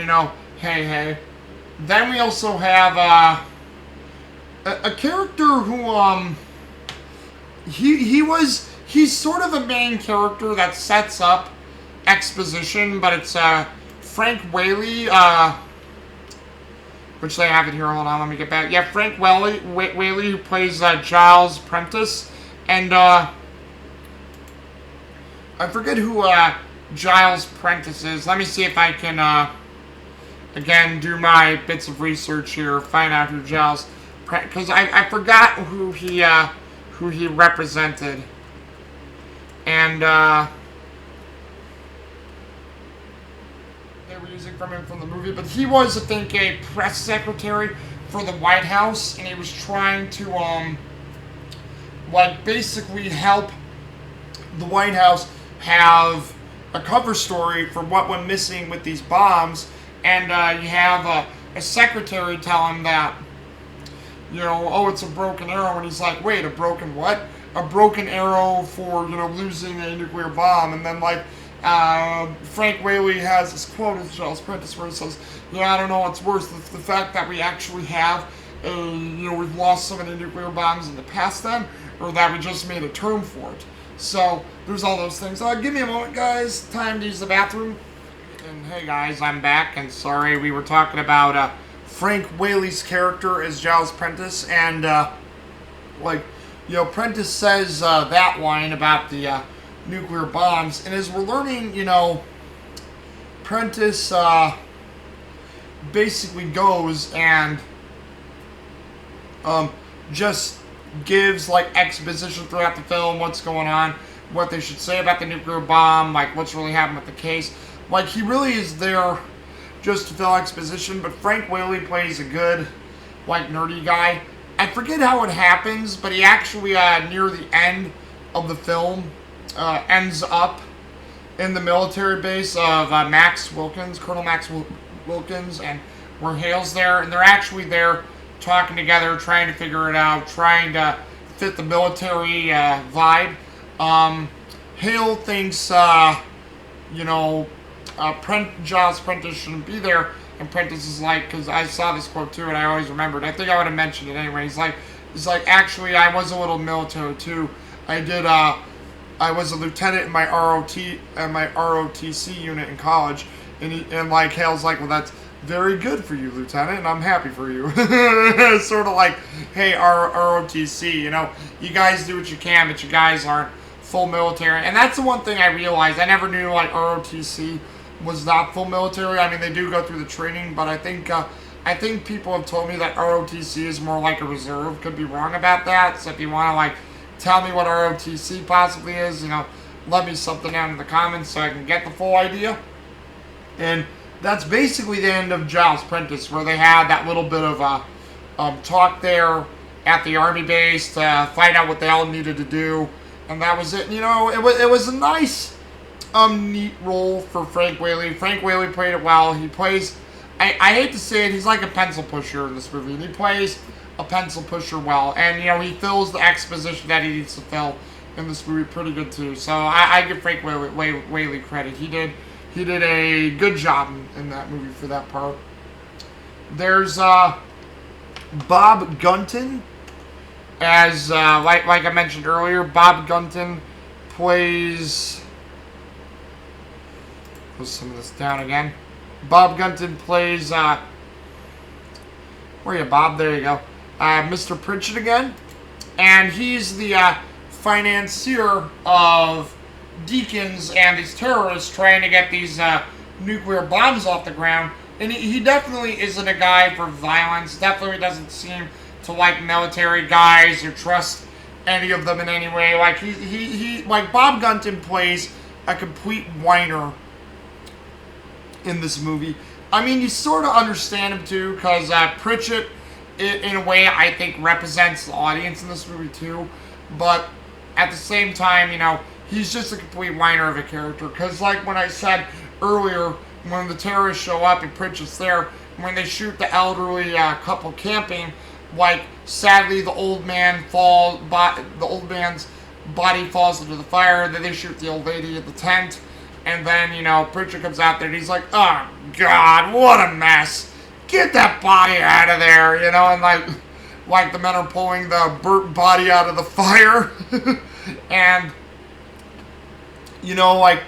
hey. Then we also have a character who he's sort of a main character that sets up exposition, but it's Frank Whaley, which they have it here. Hold on, let me get back. Yeah, Frank Whaley who plays Giles Prentice, and I forget who Giles Prentice is. Let me see if I can, again, do my bits of research here, find out who Giles Prentice, because I forgot who he represented. And, they were using from him from the movie, but he was, I think, a press secretary for the White House, and he was trying to, like, basically help the White House have a cover story for what went missing with these bombs, and you have a secretary tell him that, you know, oh, it's a broken arrow, and he's like, wait, a broken what? A broken arrow for, you know, losing a nuclear bomb, and then, like, Frank Whaley has this quote as Giles Prentice where he says, yeah, I don't know what's worse, the fact that we actually have, you know, we've lost so many nuclear bombs in the past then, or that we just made a term for it. So, there's all those things. Give me a moment, guys. Time to use the bathroom. And hey, guys, I'm back, and sorry, we were talking about Frank Whaley's character as Giles Prentice, and, like, you know, Prentice says that line about the nuclear bombs, and as we're learning, you know, Prentice basically goes and just gives, like, exposition throughout the film, what's going on, what they should say about the nuclear bomb, like, what's really happened with the case. Like, he really is there just to fill exposition, but Frank Whaley plays a good, like, nerdy guy. I forget how it happens, but he actually, near the end of the film, ends up in the military base of Max Wilkins, Colonel Max Wilkins, and where Hale's there, and they're actually there talking together, trying to figure it out, trying to fit the military vibe. Hale thinks, you know, Giles Prentice shouldn't be there, and Prentice is like, because I saw this quote too, and I always remembered. I think I would have mentioned it anyway. He's like, actually, I was a little military too. I was a lieutenant in my ROTC unit in college, and like Hale's like, well, that's very good for you, Lieutenant, and I'm happy for you. Sort of like, hey, ROTC, you know, you guys do what you can, but you guys aren't full military. And that's the one thing I realized. I never knew, like, ROTC was not full military. I mean, they do go through the training, but I think people have told me that ROTC is more like a reserve. Could be wrong about that. So if you want to, like, tell me what ROTC possibly is, you know, let me something down in the comments so I can get the full idea. And that's basically the end of Giles Prentice, where they had that little bit of talk there at the army base to find out what they all needed to do, and that was it. You know, it was a nice, neat role for Frank Whaley. Frank Whaley played it well. He plays, I hate to say it, he's like a pencil pusher in this movie, and he plays a pencil pusher well, and, you know, he fills the exposition that he needs to fill in this movie pretty good too. So I give Frank Whaley credit. He did a good job in that movie for that part. There's Bob Gunton as like I mentioned earlier. Bob Gunton plays. Put some of this down again. Bob Gunton plays. Where are you, Bob? There you go. Mr. Pritchett again, and he's the financier of Deakins and these terrorists trying to get these nuclear bombs off the ground. And he definitely isn't a guy for violence. Definitely doesn't seem to like military guys or trust any of them in any way. Like he like Bob Gunton plays a complete whiner in this movie. I mean, you sort of understand him too, because Pritchett, in a way, I think represents the audience in this movie too. But at the same time, you know, he's just a complete whiner of a character. Because, like when I said earlier, when the terrorists show up and Pritchett's there, when they shoot the elderly couple camping, like, sadly, the old man's body falls into the fire. Then they shoot the old lady in the tent. And then, you know, Pritchett comes out there and he's like, oh, God, what a mess. Get that body out of there, you know, and like the men are pulling the burnt body out of the fire. And, you know, like,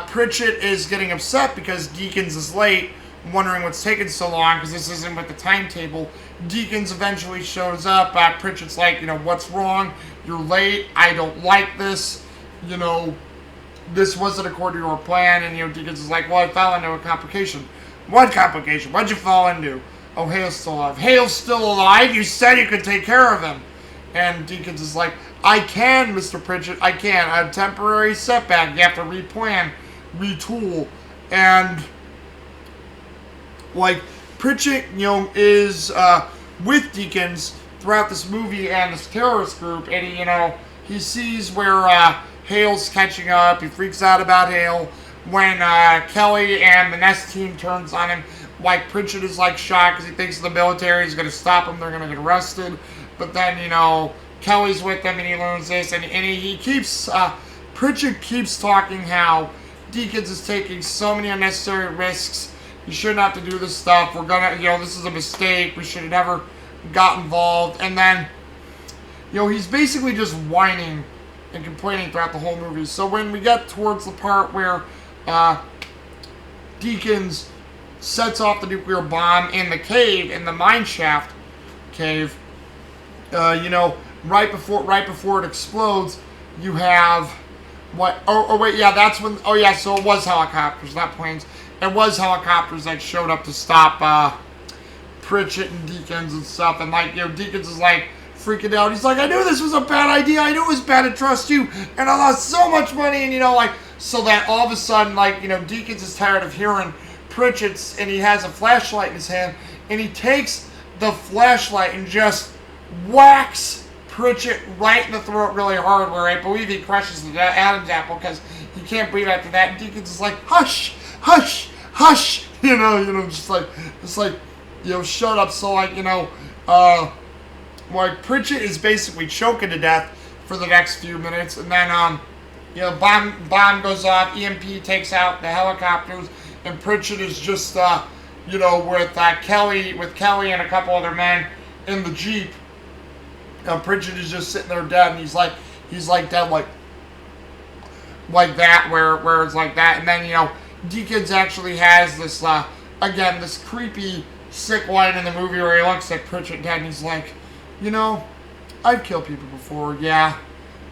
Pritchett is getting upset because Deakins is late, wondering what's taking so long, because this isn't with the timetable. Deakins eventually shows up. Pritchett's like, you know, what's wrong? You're late. I don't like this. You know, this wasn't according to our plan, and, Deacons is like, well, I fell into a complication. What complication? What'd you fall into? Oh, Hale's still alive. Hale's still alive? You said you could take care of him. And Deacons is like, I can, Mr. Pritchett, I can. A temporary setback. You have to replan, retool. And, like, Pritchett, is with Deacons throughout this movie and this terrorist group, and he sees where Hale's catching up. He freaks out about Hale. When Kelly and the Nest team turns on him, like, Pritchett is like shocked because he thinks the military is going to stop him. They're going to get arrested. But then, Kelly's with them and he learns this, and he keeps, Pritchett keeps talking how Deacons is taking so many unnecessary risks. You shouldn't have to do this stuff. We're gonna, this is a mistake. We should have never got involved. And then, he's basically just whining and complaining throughout the whole movie. So when we get towards the part where Deacons sets off the nuclear bomb in the cave, in the mine shaft cave, right before it explodes, you have what? Oh wait, yeah, that's when. Oh yeah, so it was helicopters, not planes. It was helicopters that showed up to stop Pritchett and Deacons and stuff. And Deacons is like freaking out. He's like, I knew this was a bad idea. I knew it was bad to trust you, and I lost so much money. And so that all of a sudden, Deacons is tired of hearing Pritchett's, and he has a flashlight in his hand, and he takes the flashlight and just whacks Pritchett right in the throat really hard, where I believe he crushes the Adam's apple because he can't breathe after that. And Deacons is like, hush, hush, hush, just like shut up. So Pritchett is basically choking to death for the next few minutes, and then bomb goes off, EMP takes out the helicopters, and Pritchett is just with Kelly and a couple other men in the Jeep. Pritchett is just sitting there dead, and he's like dead like that, where it's like that. And then Deacons actually has this this creepy sick line in the movie where he looks at Pritchett dead, and he's like, I've killed people before. Yeah,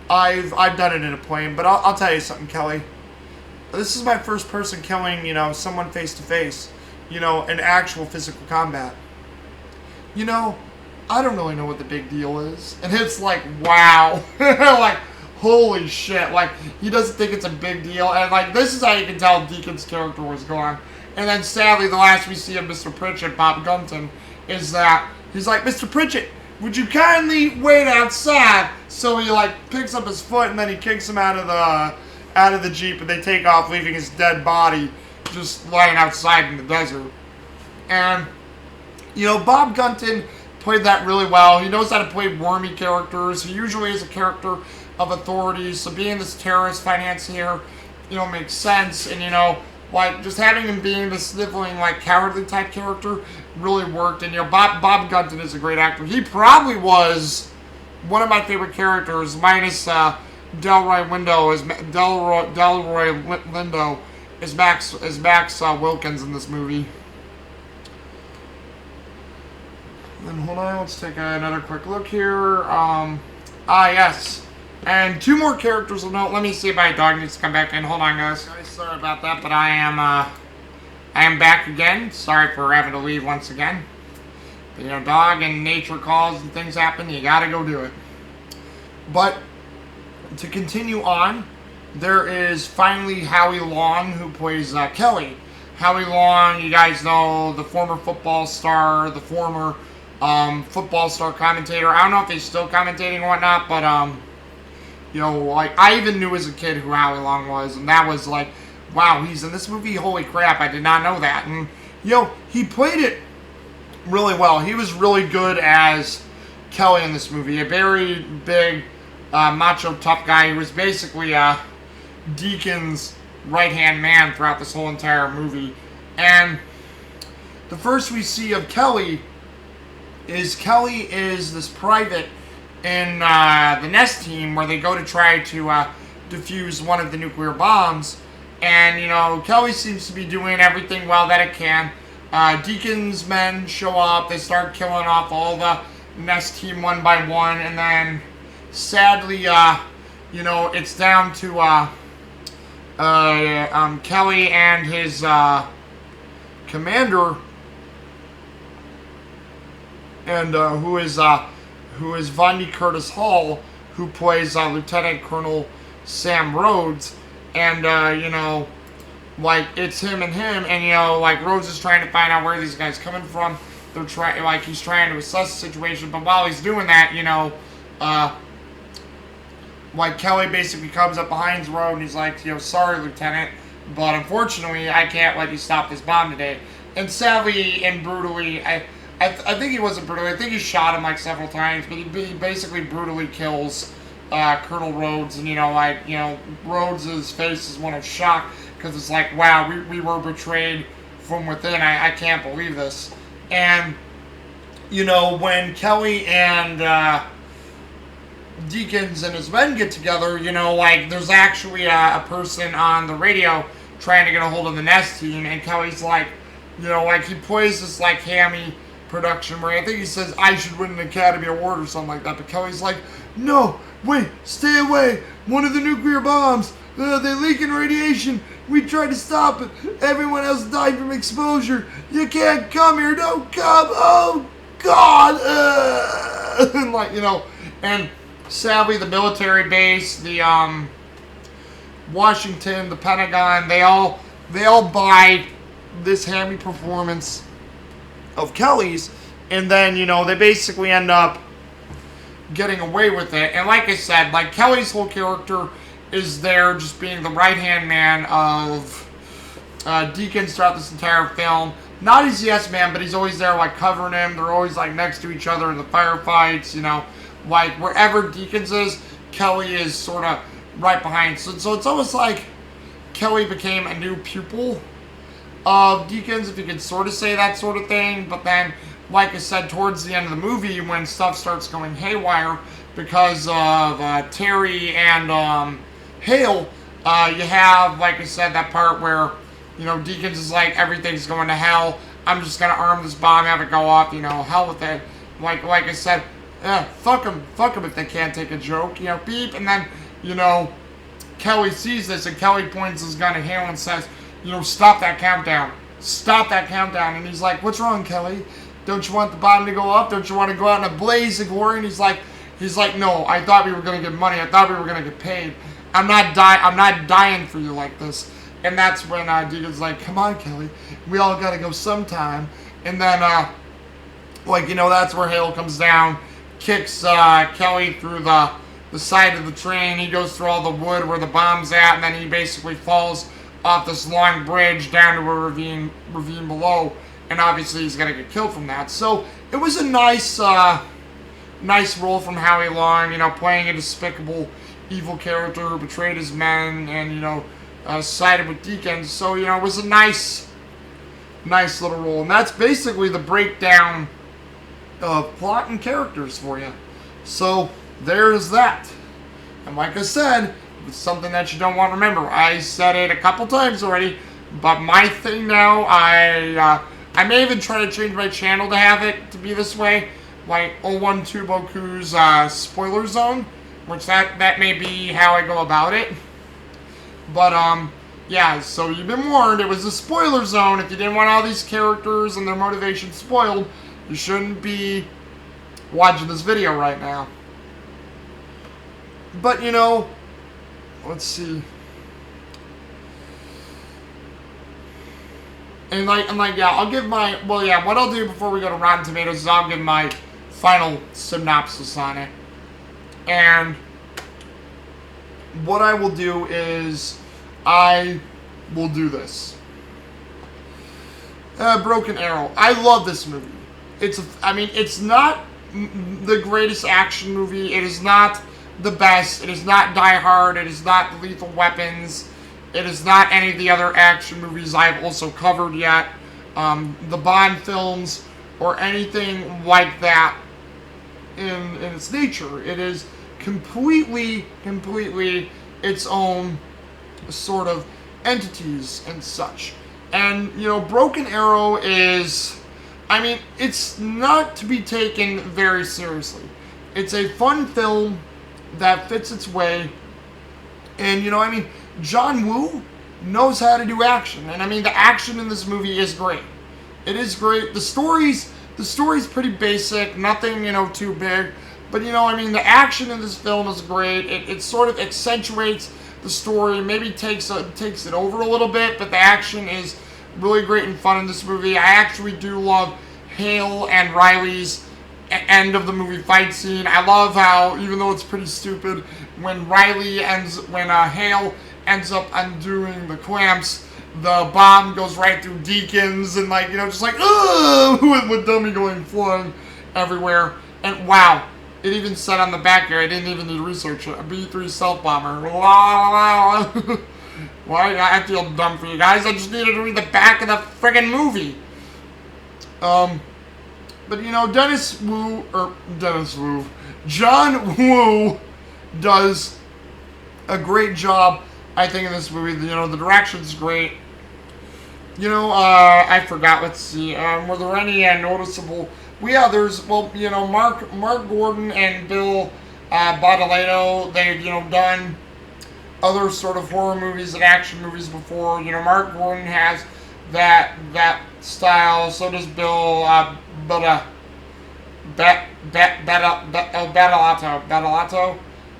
I've done it in a plane, but I'll tell you something, Kelly. This is my first person killing someone face to face, in actual physical combat. I don't really know what the big deal is. And it's like, wow. Like, holy shit. Like, he doesn't think it's a big deal. And, this is how you can tell Deacon's character was gone. And then, sadly, the last we see of Mr. Pritchett, Bob Gunton, is that he's like, Mr. Pritchett, would you kindly wait outside? So he, picks up his foot, and then he kicks him out of the Jeep, and they take off, leaving his dead body just lying outside in the desert. And, Bob Gunton played that really well. He knows how to play wormy characters. He usually is a character of authority, so being this terrorist financier, makes sense. And, just having him being this sniveling, cowardly type character really worked. And, Bob Gunton is a great actor. He probably was one of my favorite characters, minus Delroy Lindo is Max Wilkins in this movie. And hold on, let's take another quick look here. Yes. And two more characters of note. Let me see if my dog needs to come back in. Hold on, guys. Sorry about that, but I am back again. Sorry for having to leave once again. But, dog and nature calls and things happen. You gotta go do it. But to continue on, there is finally Howie Long, who plays Kelly. Howie Long, you guys know, the former football star, the former football star commentator. I don't know if he's still commentating or whatnot, but I even knew as a kid who Howie Long was, and that was like, wow, he's in this movie. Holy crap, I did not know that. And he played it really well. He was really good as Kelly in this movie, a very big macho tough guy who was basically Deacon's right-hand man throughout this whole entire movie. And the first we see of Kelly is this private in the Nest team where they go to try to defuse one of the nuclear bombs. And, Kelly seems to be doing everything well that it can. Deacon's men show up. They start killing off all the Nest team one by one. And then, sadly, it's down to Kelly and his commander, and who is Vondie Curtis Hall, who plays Lieutenant Colonel Sam Rhodes, and like it's him, and like Rhodes is trying to find out where these guys coming from. They're trying, like he's trying to assess the situation, but while he's doing that, like Kelly basically comes up behind Rhodes and he's like, sorry, Lieutenant, but unfortunately I can't let you stop this bomb today. And sadly and brutally, I think he wasn't brutally. I think he shot him like several times, but he basically brutally kills Colonel Rhodes, and Rhodes' face is one of shock because it's like, wow, we were betrayed from within. I can't believe this. And when Kelly and Deakins and his men get together, like there's actually a person on the radio trying to get a hold of the Nest team, and Kelly's like, like he plays this like hammy production where I think he says I should win an Academy Award or something like that, but Kelly's like, no, wait, stay away, one of the nuclear bombs, they leak in radiation, we tried to stop it, everyone else died from exposure, you can't come here, don't come, oh God, and like, and sadly the military base, the Washington, the Pentagon, they all buy this hammy performance of Kelly's, and then they basically end up getting away with it. And like I said, like Kelly's whole character is there just being the right hand man of Deakins throughout this entire film. Not his yes man, but he's always there like covering him. They're always like next to each other in the firefights, like wherever Deakins is, Kelly is sort of right behind. So it's almost like Kelly became a new pupil of Deakins, if you could sort of say that sort of thing. But then, like I said, towards the end of the movie, when stuff starts going haywire because of Terry and Hale, you have, like I said, that part where, Deakins is like, everything's going to hell, I'm just going to arm this bomb, have it go off, hell with it. Like I said, fuck them if they can't take a joke, beep. And then, Kelly sees this, and Kelly points his gun at Hale and says, stop that countdown. Stop that countdown. And he's like, what's wrong, Kelly? Don't you want the bomb to go off? Don't you want to go out in a blaze of glory? And he's like, no, I thought we were going to get money. I thought we were going to get paid. I'm not dying for you like this. And that's when Deacon's like, come on, Kelly. We all got to go sometime. And then, that's where Hale comes down, kicks Kelly through the side of the train. He goes through all the wood where the bomb's at, and then he basically falls off this long bridge down to a ravine below, and obviously he's gonna get killed from that. So it was a nice role from Howie Long, playing a despicable, evil character who betrayed his men and sided with Deakins. So it was a nice little role, and that's basically the breakdown of plot and characters for you. So there's that. And like I said, it's something that you don't want to remember. I said it a couple times already, but my thing now, I may even try to change my channel to have it to be this way, like 012 Boku's spoiler zone, which that may be how I go about it. But yeah, so you've been warned, it was a spoiler zone. If you didn't want all these characters and their motivation spoiled, you shouldn't be watching this video right now. But let's see. And yeah, I'll give my, what I'll do before we go to Rotten Tomatoes is I'll give my final synopsis on it. And what I will do is I will do this. Broken Arrow. I love this movie. It's not the greatest action movie. It is not the best. It is not Die Hard. It is not Lethal Weapons. It is not any of the other action movies I've also covered yet. The Bond films or anything like that in its nature. It is completely its own sort of entities and such. And, Broken Arrow is, it's not to be taken very seriously. It's a fun film that fits its way. And, John Woo knows how to do action. And I mean, the action in this movie is great. It is great. The story's pretty basic, nothing, too big. But, I mean, the action in this film is great. It sort of accentuates the story, maybe takes it over a little bit, but the action is really great and fun in this movie. I actually do love Hale and Riley's end of the movie fight scene. I love how, even though it's pretty stupid, when Hale ends up undoing the clamps, the bomb goes right through Deacons, and just like, oh, with dummy going flying everywhere. And wow, it even said on the back here, I didn't even need to research it, a B-3 stealth bomber. Wow. Why? I feel dumb for you guys. I just needed to read the back of the friggin' movie. But John Woo does a great job, I think, in this movie. The direction's great. I forgot, let's see, were there any noticeable... Well, yeah, there's, Mark Gordon and Bill Baudelato, they've, done other sort of horror movies and action movies before. Mark Gordon has that style, so does Bill Baudelato,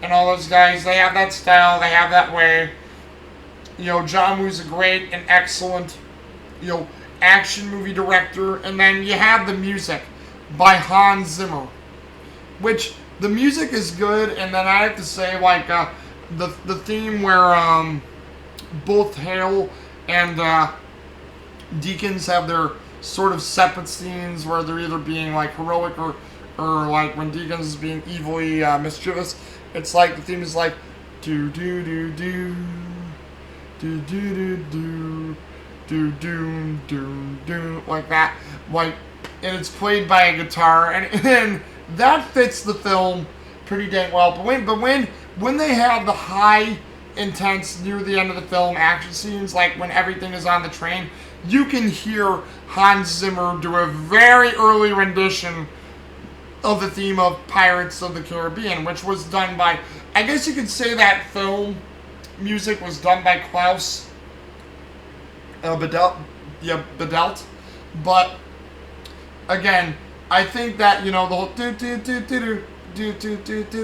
and all those guys. They have that style, they have that way. John Woo's a great and excellent, action movie director. And then you have the music by Hans Zimmer, which the music is good. And then I have to say, the theme where both Hale and Deacons have their sort of separate scenes where they're either being heroic or like when Deacons is being evilly mischievous. It's the theme is do do do do do do do do do do do like that, and it's played by a guitar, and that fits the film pretty dang well. But when they have the high intense near the end of the film action scenes, like when everything is on the train, you can hear Hans Zimmer do a very early rendition of the theme of Pirates of the Caribbean, which was done by, I guess you could say that film music was done by Klaus Badelt. But again, I think that the whole do do do do do do do do do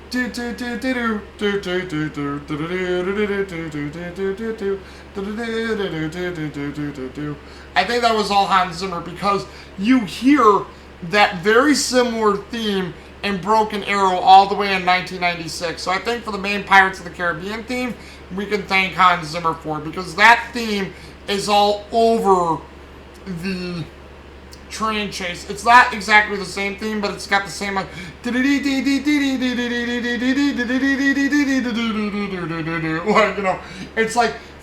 do do do do. I think that was all Hans Zimmer, because you hear that very similar theme in Broken Arrow all the way in 1996. So I think for the main Pirates of the Caribbean theme, we can thank Hans Zimmer for it, because that theme is all over the train chase. It's not exactly the same theme, but it's got the same it's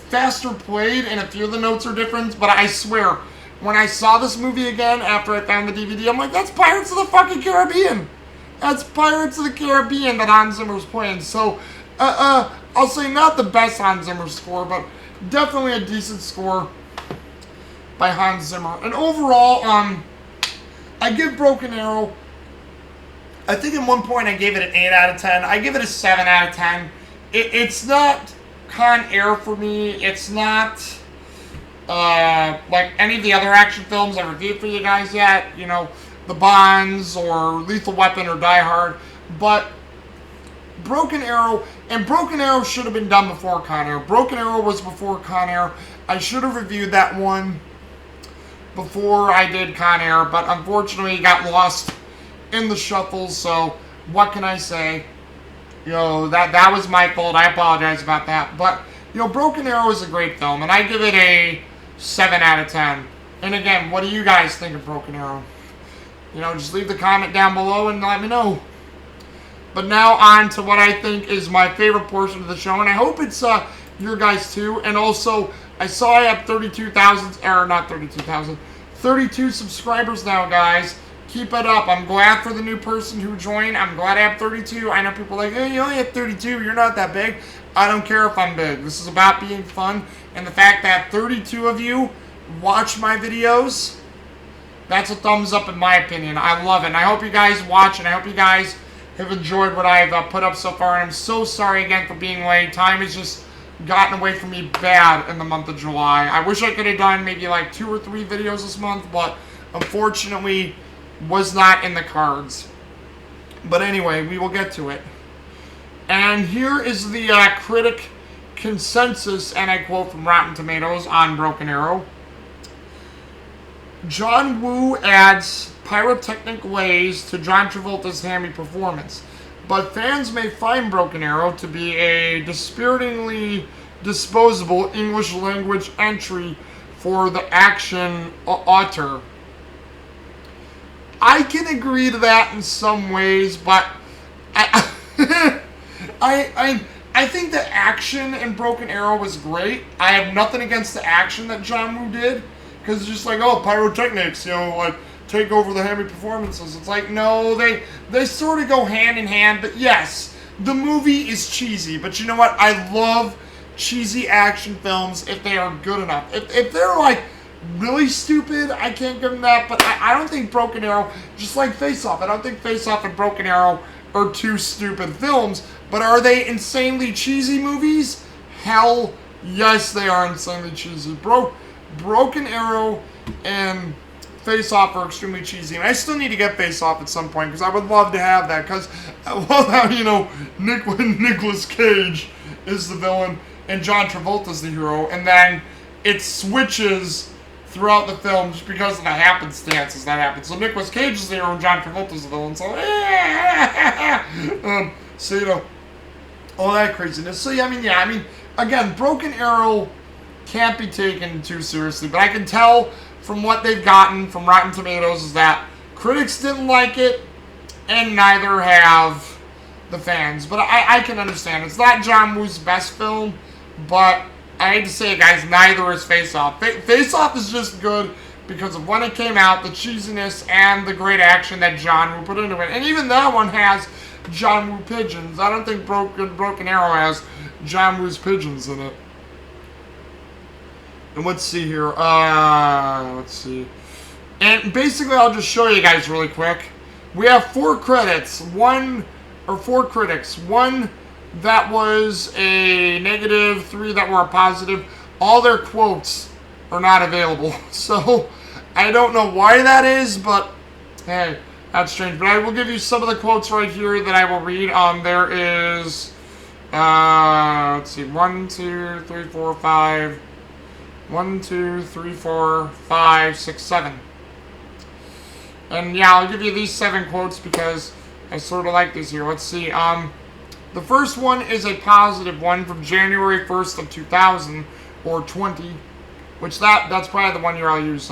faster played, and a few of the notes are different. But I swear, when I saw this movie again after I found the DVD, I'm like, that's Pirates of the fucking Caribbean. That's Pirates of the Caribbean that Hans Zimmer's playing. So, I'll say not the best Hans Zimmer score, but definitely a decent score by Hans Zimmer. And overall, I give Broken Arrow, I think at one point I gave it an 8 out of 10. I give it a 7 out of 10. It's not Con Air for me. It's not like any of the other action films I reviewed for you guys yet. The Bonds or Lethal Weapon or Die Hard. But Broken Arrow, and Broken Arrow should have been done before Con Air. Broken Arrow was before Con Air. I should have reviewed that one before I did Con Air, but unfortunately it got lost in the shuffle, so what can I say? That was my fault. I apologize about that. But, Broken Arrow is a great film, and I give it a 7 out of 10. And again, what do you guys think of Broken Arrow? Just leave the comment down below and let me know. But now on to what I think is my favorite portion of the show, and I hope it's your guys too. And also, I saw I have 32 subscribers now, guys. Keep it up. I'm glad for the new person who joined. I'm glad I have 32. I know people are like, hey, you only have 32. You're not that big. I don't care if I'm big. This is about being fun. And the fact that 32 of you watch my videos, that's a thumbs up in my opinion. I love it. And I hope you guys watch, and I hope you guys have enjoyed what I've put up so far. And I'm so sorry again for being late. Time is just gotten away from me bad in the month of July. I wish I could have done maybe like 2 or 3 videos this month, but unfortunately was not in the cards. But anyway, we will get to it. And here is the critic consensus, and I quote from Rotten Tomatoes on Broken Arrow. John Woo adds pyrotechnic glaze to John Travolta's hammy performance, but fans may find Broken Arrow to be a dispiritingly disposable English language entry for the action auteur. I can agree to that in some ways, but I think the action in Broken Arrow was great. I have nothing against the action that John Woo did, because it's just like, oh, pyrotechnics, like, take over the hammy performances. It's like, no, they sort of go hand in hand, but yes, the movie is cheesy, but you know what? I love cheesy action films if they are good enough. If they're, like, really stupid, I can't give them that, but I don't think Broken Arrow, just like Face Off, I don't think Face Off and Broken Arrow are two stupid films, but are they insanely cheesy movies? Hell yes, they are insanely cheesy. Broken Arrow and Face Off are extremely cheesy, and I still need to get Face Off at some point, because I would love to have that, because I love how, Nicolas Cage is the villain, and John Travolta's the hero, and then it switches throughout the film just because of the happenstances that happen. So Nicolas Cage is the hero and John Travolta's the villain. So, all that craziness. So I mean, again, Broken Arrow can't be taken too seriously, but I can tell from what they've gotten from Rotten Tomatoes is that critics didn't like it, and neither have the fans. But I can understand. It's not John Woo's best film, but I hate to say it, guys, neither is Face Off. Face Off is just good because of when it came out, the cheesiness, and the great action that John Woo put into it. And even that one has John Woo pigeons. I don't think Broken Arrow has John Woo's pigeons in it. And let's see here. Let's see. And basically, I'll just show you guys really quick. We have 4 credits. 4 critics. 1 that was a negative, 3 that were a positive. All their quotes are not available. So, I don't know why that is, but hey, that's strange. But I will give you some of the quotes right here that I will read. There is, let's see, 1, 2, 3, 4, 5. 1, 2, 3, 4, 5, 6, 7. And yeah, I'll give you these 7 quotes because I sort of like these here. Let's see. The first one is a positive one from January 1st of 2000, or 20, which that's probably the one year I'll use,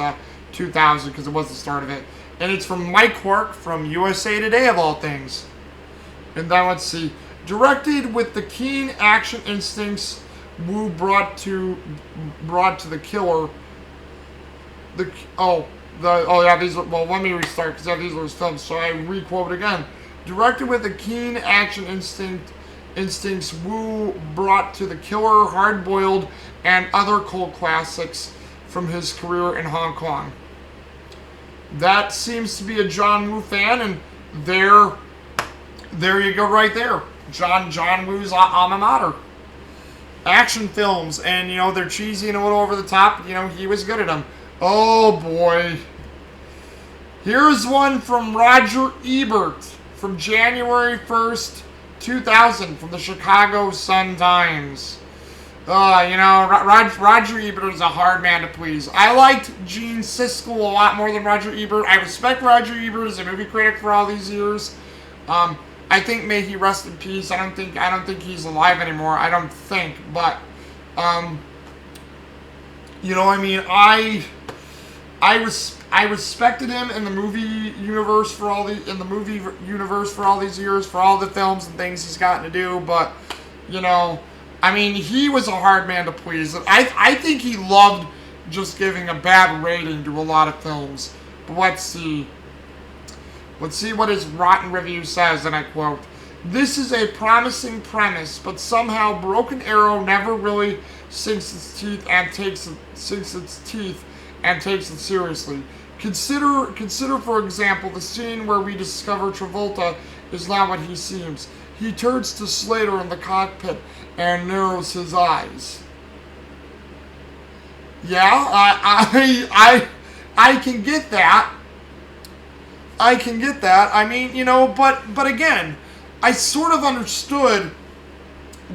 2000, because it was the start of it. And it's from Mike Quark from USA Today, of all things. And then, let's see. Directed with the keen action instincts Woo brought to the killer. Let me restart, because these are his films, so I re-quote again. Directed with the keen action instincts Woo brought to the killer, Hard-Boiled, and other cult classics from his career in Hong Kong. That seems to be a John Woo fan, and there you go right there. John Woo's alma mater. Action films, and they're cheesy and a little over the top. He was good at them. Oh boy. Here's one from Roger Ebert from January 1st, 2000, from the Chicago Sun-Times. Roger Ebert is a hard man to please. I liked Gene Siskel a lot more than Roger Ebert. I respect Roger Ebert as a movie critic for all these years. I think may he rest in peace. I don't think he's alive anymore. I don't think, but I respected him in the movie universe for all these years, for all the films and things he's gotten to do. But he was a hard man to please. I think he loved just giving a bad rating to a lot of films. But let's see. Let's see what his rotten review says, and I quote, "This is a promising premise, but somehow Broken Arrow never really sinks its teeth and takes it seriously. Consider, for example, the scene where we discover Travolta is not what he seems. he turns to Slater in the cockpit and narrows his eyes. Yeah, I can get that. I can get that. I mean, but again, I sort of understood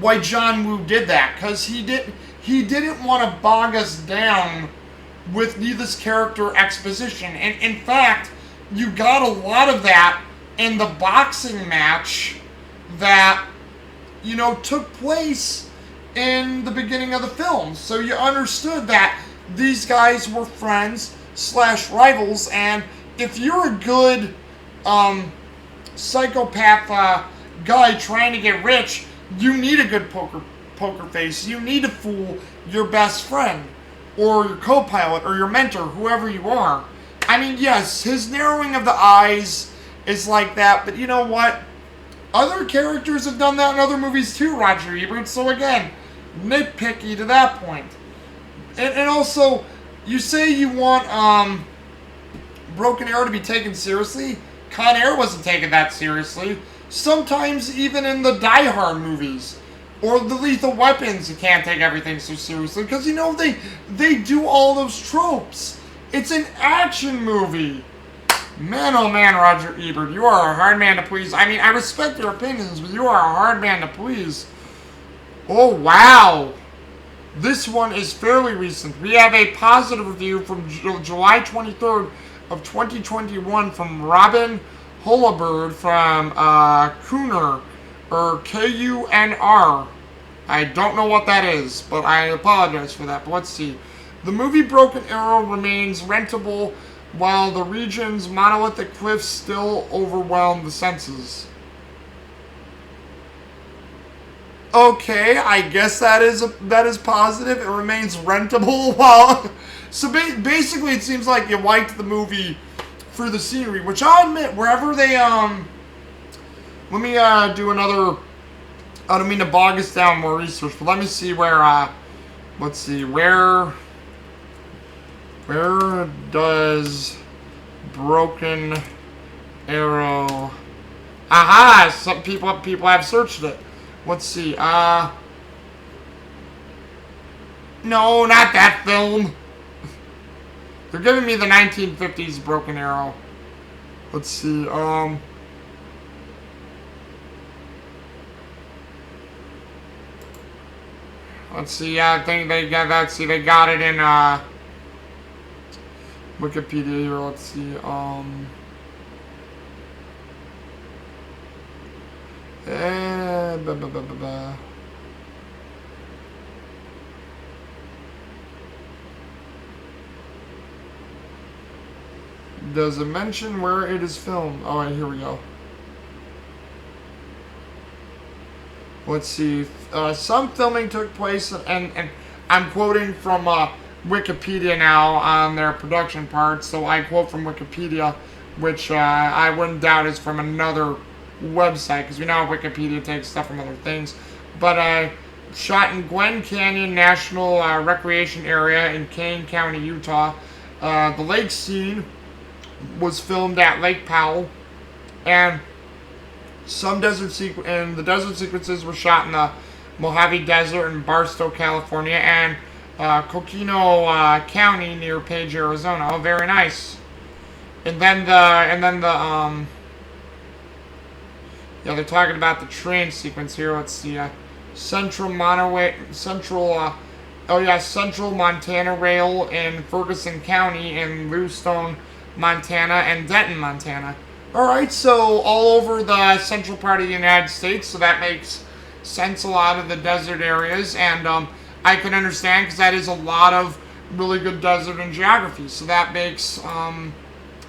why John Woo did that, because he didn't want to bog us down with needless character exposition. And in fact, you got a lot of that in the boxing match that, took place in the beginning of the film. So you understood that these guys were friends / rivals, and if you're a good psychopath guy trying to get rich, you need a good poker face. You need to fool your best friend or your co-pilot or your mentor, whoever you are. I mean, yes, his narrowing of the eyes is like that, but you know what? Other characters have done that in other movies too, Roger Ebert. So again, nitpicky to that point. And also, you say you want Broken Arrow to be taken seriously. Con Air wasn't taken that seriously. Sometimes even in the Die Hard movies or the Lethal Weapons, you can't take everything so seriously because they do all those tropes. It's an action movie. Man, oh man, Roger Ebert, you are a hard man to please. I mean, I respect your opinions, but you are a hard man to please. Oh wow. This one is fairly recent. We have a positive review from July 23rd of 2021 from Robin Holabird from Cooner, or Kunr. I don't know what that is, but I apologize for that. But let's see. The movie Broken Arrow remains rentable while the region's monolithic cliffs still overwhelm the senses. Okay, I guess that is positive. It remains rentable while... So basically, it seems like you liked the movie for the scenery, which I'll admit, wherever they... Let me do another... I don't mean to bog us down more research, but let me see where... let's see, where does Broken Arrow... Aha! Some people have searched it. Let's see, no, not that film. They're giving me the 1950s Broken Arrow. Let's see, let's see, I think they got that, see, they got it in, Wikipedia here, let's see, Does it mention where it is filmed? Oh, right, here we go. Let's see. Some filming took place, and I'm quoting from Wikipedia now on their production part, so I quote from Wikipedia, which I wouldn't doubt is from another website, because we know Wikipedia takes stuff from other things. But shot in Glen Canyon National Recreation Area in Kane County, Utah. The lake scene was filmed at Lake Powell, and the desert sequences were shot in the Mojave Desert in Barstow, California, and Coconino County near Page, Arizona. Oh, very nice. And then the yeah, they're talking about the train sequence here. Let's see, Central Montana Rail in Ferguson County, in Bluestone, Montana, and Denton, Montana. Alright, so all over the central part of the United States, so that makes sense, a lot of the desert areas, and I can understand, because that is a lot of really good desert and geography, so that makes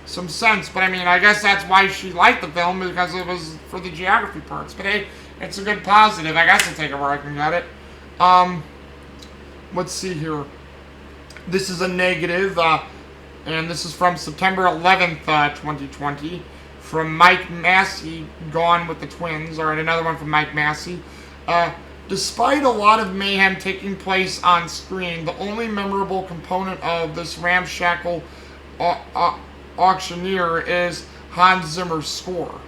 some sense. But I mean, I guess that's why she liked the film, because it was for the geography parts. But hey, it's a good positive. I guess I'll take it where I can get it. Let's see here. This is a negative, and this is from September 11th, 2020, from Mike Massey, Gone with the Twins. Alright, another one from Mike Massey. Despite a lot of mayhem taking place on screen, the only memorable component of this ramshackle auctioneer is Hans Zimmer's score.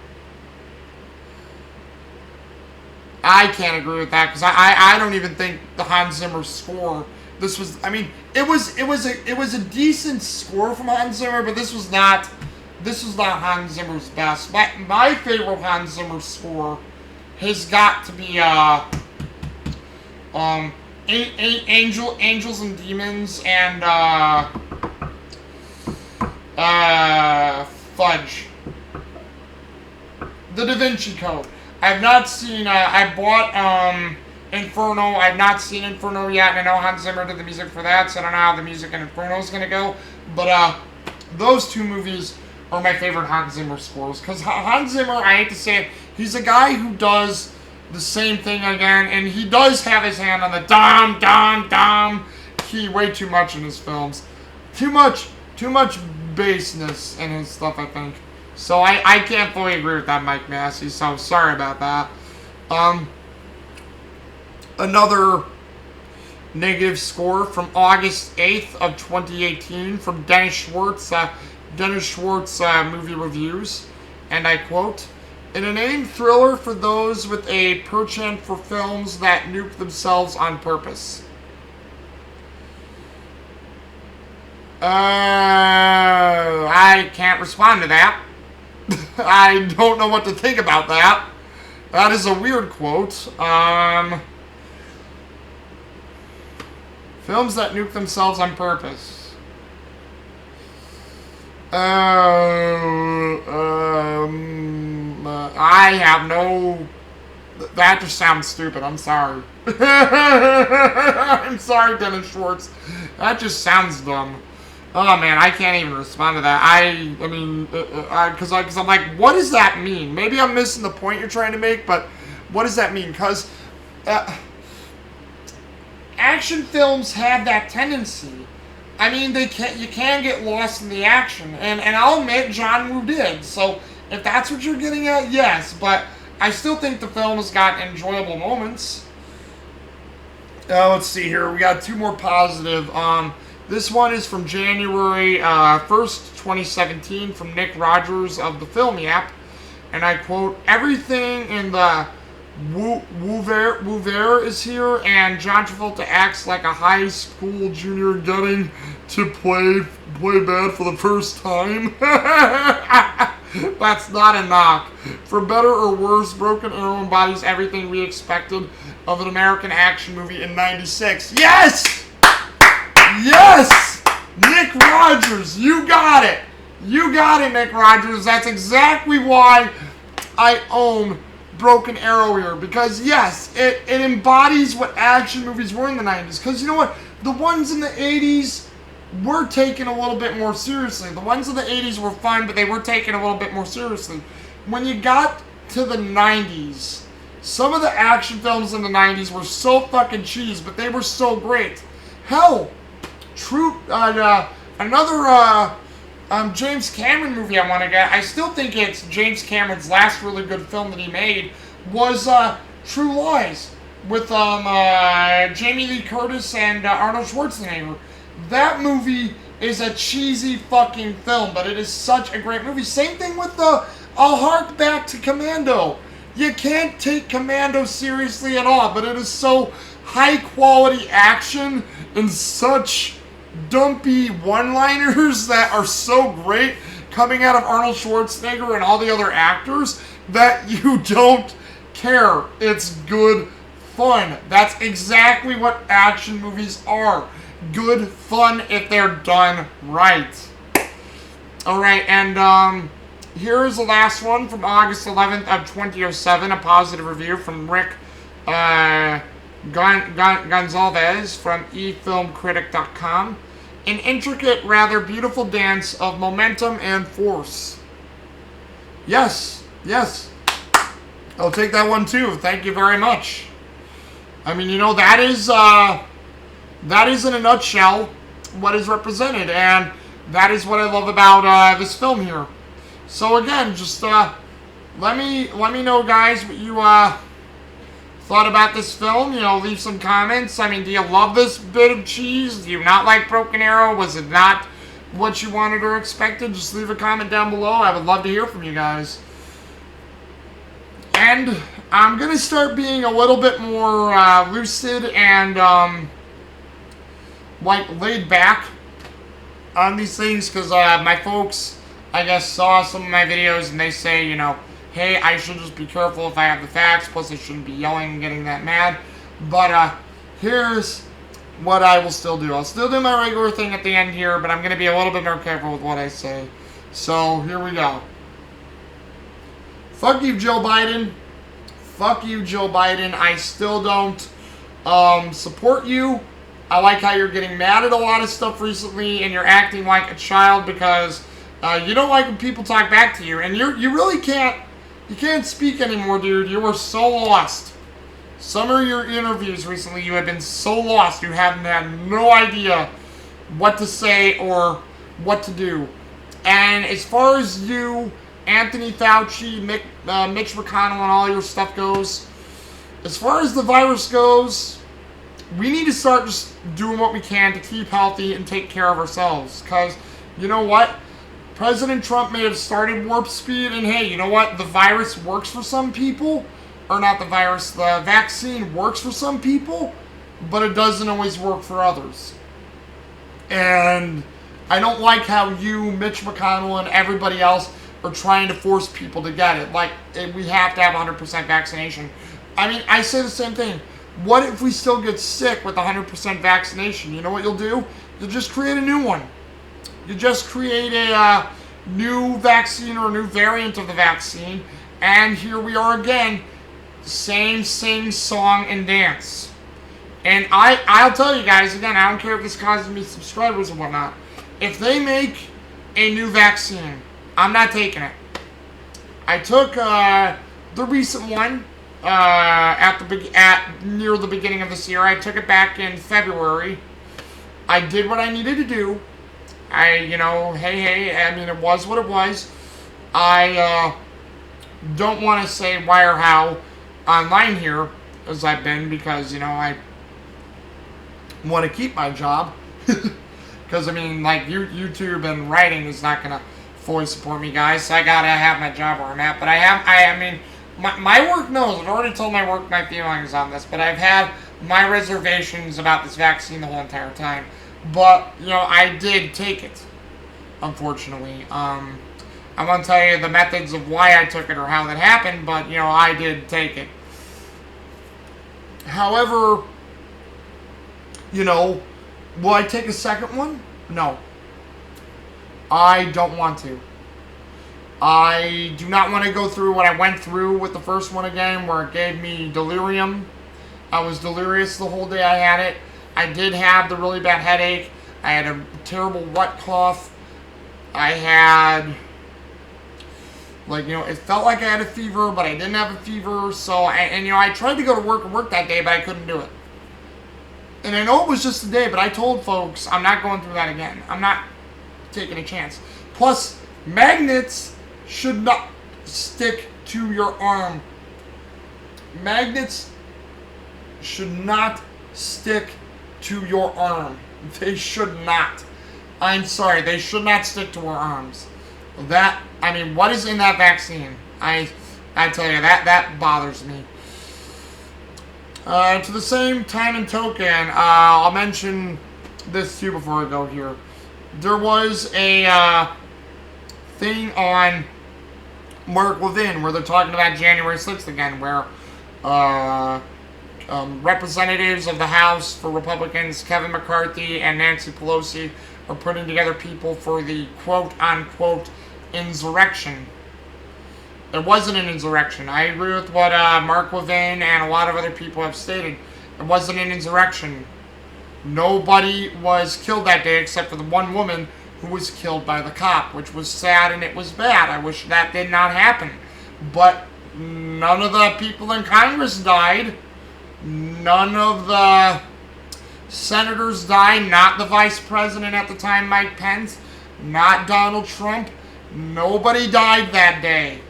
I can't agree with that, because I don't even think the Hans Zimmer score. This was, I mean, it was a decent score from Hans Zimmer, but this was not Hans Zimmer's best. My favorite Hans Zimmer score has got to be Angels and Demons and Fudge. The Da Vinci Code. I've not seen, I bought, Inferno. I've not seen Inferno yet, and I know Hans Zimmer did the music for that, so I don't know how the music in Inferno is gonna go, but, those two movies are my favorite Hans Zimmer scores, because Hans Zimmer, I hate to say it, he's a guy who does the same thing again, and he does have his hand on the dom, dom, dom key way too much in his films. Too much bassness in his stuff, I think. So I can't fully agree with that, Mike Massey, so sorry about that. Another negative score from August 8th of 2018 from Dennis Schwartz, Movie Reviews, and I quote, "An inane thriller for those with a penchant for films that nuke themselves on purpose." I can't respond to that. I don't know what to think about that. That is a weird quote. Films that nuke themselves on purpose. I have no... That just sounds stupid. I'm sorry. I'm sorry, Dennis Schwartz. That just sounds dumb. Oh man, I can't even respond to that. I mean, because I'm like, what does that mean? Maybe I'm missing the point you're trying to make, but what does that mean? Because action films have that tendency. I mean, you can get lost in the action, and I'll admit John Woo did. So if that's what you're getting at, yes, but I still think the film has got enjoyable moments. Let's see here. We got two more positive. This one is from January 1st, 2017, from Nick Rogers of the Film Yap, and I quote, "Everything in the Woover is here, and John Travolta acts like a high school junior getting to play bad for the first time." That's not a knock. For better or worse, Broken Arrow embodies everything we expected of an American action movie in '96. Yes! Yes! Nick Rogers, you got it! You got it, Nick Rogers. That's exactly why I own Broken Arrow here. Because, yes, it embodies what action movies were in the 90s. Because, you know what? The ones in the 80s were taken a little bit more seriously. The ones in the 80s were fun, but they were taken a little bit more seriously. When you got to the 90s, some of the action films in the 90s were so fucking cheese, but they were so great. Hell, another James Cameron movie I want to get, I still think it's James Cameron's last really good film that he made, was True Lies, with Jamie Lee Curtis and Arnold Schwarzenegger. That movie is a cheesy fucking film, but it is such a great movie. Same thing with I'll hark back to Commando. You can't take Commando seriously at all, but it is so high quality action and such dumpy one-liners that are so great coming out of Arnold Schwarzenegger and all the other actors that you don't care. It's good fun. That's exactly what action movies are. Good fun if they're done right. Alright, and here's the last one from August 11th of 2007, a positive review from Rick Gonzalez from efilmcritic.com. An intricate, rather beautiful dance of momentum and force. Yes, yes. I'll take that one too. Thank you very much. I mean, you know, that is in a nutshell what is represented, and that is what I love about this film here. So again, just let me know, guys, what you thought about this film. You know, leave some comments. I mean, do you love this bit of cheese? Do you not like Broken Arrow? Was it not what you wanted or expected? Just leave a comment down below. I would love to hear from you guys. And I'm going to start being a little bit more lucid and like laid back on these things, because my folks, I guess, saw some of my videos and they say, you know, hey, I should just be careful if I have the facts, plus I shouldn't be yelling and getting that mad. But here's what I will still do. I'll still do my regular thing at the end here, but I'm going to be a little bit more careful with what I say. So, here we go. Fuck you, Joe Biden. Fuck you, Joe Biden. I still don't support you. I like how you're getting mad at a lot of stuff recently, and you're acting like a child because you don't like when people talk back to you, and you really can't. You can't speak anymore, dude. You were so lost. Some of your interviews recently, you have been so lost. You haven't had no idea what to say or what to do. And as far as you, Anthony Fauci, Mitch McConnell, and all your stuff goes, as far as the virus goes, we need to start just doing what we can to keep healthy and take care of ourselves. Because, you know what? President Trump may have started warp speed, and hey, you know what? The virus works for some people. Or not the virus, the vaccine works for some people, but it doesn't always work for others. And I don't like how you, Mitch McConnell, and everybody else are trying to force people to get it. Like, we have to have 100% vaccination. I mean, I say the same thing. What if we still get sick with 100% vaccination? You know what you'll do? You'll just create a new one. You just create a new vaccine or a new variant of the vaccine, and here we are again, same sing, song, and dance. And I'll tell you guys, again, I don't care if this causes me subscribers or whatnot, if they make a new vaccine, I'm not taking it. I took the recent one near the beginning of this year. I took it back in February. I did what I needed to do. Hey, I mean, it was what it was. I don't want to say why or how online here, as I've been, because, you know, I want to keep my job. Because, I mean, like, YouTube and writing is not going to fully support me, guys, so I got to have my job where I'm at. But I mean, my work knows. I've already told my work my feelings on this, but I've had my reservations about this vaccine the whole entire time. But, you know, I did take it, unfortunately. I'm going to tell you the methods of why I took it or how that happened, but, you know, I did take it. However, you know, will I take a second one? No. I don't want to. I do not want to go through what I went through with the first one again, where it gave me delirium. I was delirious the whole day I had it. I did have the really bad headache. I had a terrible wet cough. I had, like, you know, it felt like I had a fever, but I didn't have a fever. So, and you know, I tried to go to work that day, but I couldn't do it. And I know it was just a day, but I told folks I'm not going through that again. I'm not taking a chance. Plus, magnets should not stick to your arm. Magnets should not stick to your arm. They should not. I'm sorry, they should not stick to our arms. That, I mean, what is in that vaccine? I tell you, that bothers me. To the same time and token, I'll mention this too before I go here. There was a thing on Mark Levin where they're talking about January 6th again, where representatives of the House for Republicans, Kevin McCarthy and Nancy Pelosi, are putting together people for the quote-unquote insurrection. It wasn't an insurrection. I agree with what Mark Levin and a lot of other people have stated. It wasn't an insurrection. Nobody was killed that day except for the one woman who was killed by the cop, which was sad and it was bad. I wish that did not happen. But none of the people in Congress died. None of the senators died. Not the vice president at the time, Mike Pence. Not Donald Trump. Nobody died that day.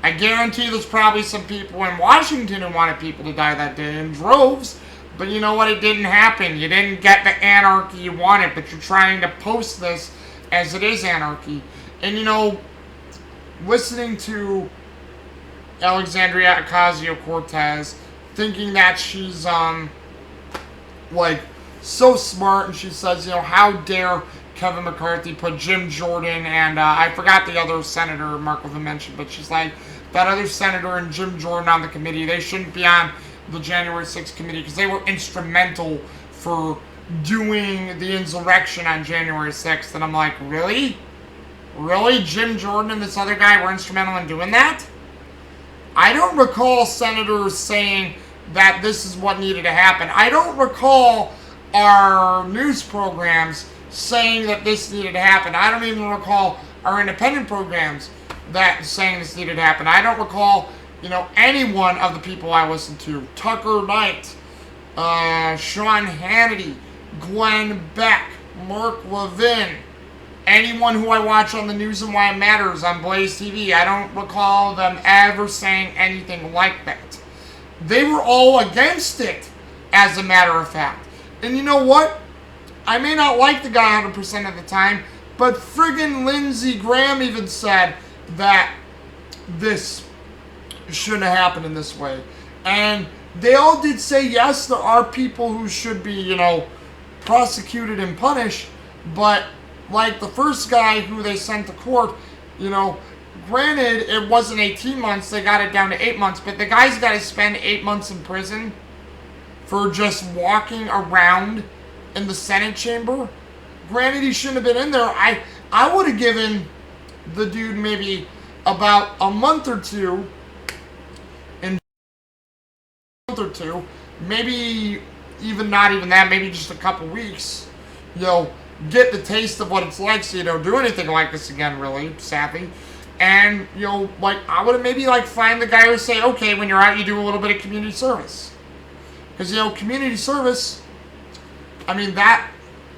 I guarantee there's probably some people in Washington who wanted people to die that day in droves. But you know what? It didn't happen. You didn't get the anarchy you wanted, but you're trying to post this as it is anarchy. And you know, listening to Alexandria Ocasio-Cortez, thinking that she's, like, so smart, and she says, how dare Kevin McCarthy put Jim Jordan and, I forgot the other senator Markova mentioned, but she's like, that other senator and Jim Jordan on the committee, they shouldn't be on the January 6th committee because they were instrumental for doing the insurrection on January 6th. And I'm like, really? Really? Jim Jordan and this other guy were instrumental in doing that? I don't recall senators saying that this is what needed to happen. I don't recall our news programs saying that this needed to happen. I don't even recall our independent programs that saying this needed to happen. I don't recall, any one of the people I listened to. Tucker Knight, Sean Hannity, Glenn Beck, Mark Levin, anyone who I watch on the News and Why It Matters on Blaze TV. I don't recall them ever saying anything like that. They were all against it, as a matter of fact. And you know what? I may not like the guy 100% of the time, but friggin' Lindsey Graham even said that this shouldn't have happened in this way. And they all did say, yes, there are people who should be, prosecuted and punished, but like the first guy who they sent to court, granted, it wasn't 18 months, they got it down to 8 months, but the guy's got to spend 8 months in prison for just walking around in the Senate chamber. Granted, he shouldn't have been in there. I would have given the dude maybe about a month or two, maybe even not even that, maybe just a couple weeks, get the taste of what it's like so you don't do anything like this again, really, Sappy. And, I would have maybe, find the guy who say, okay, when you're out, you do a little bit of community service. Because, community service, that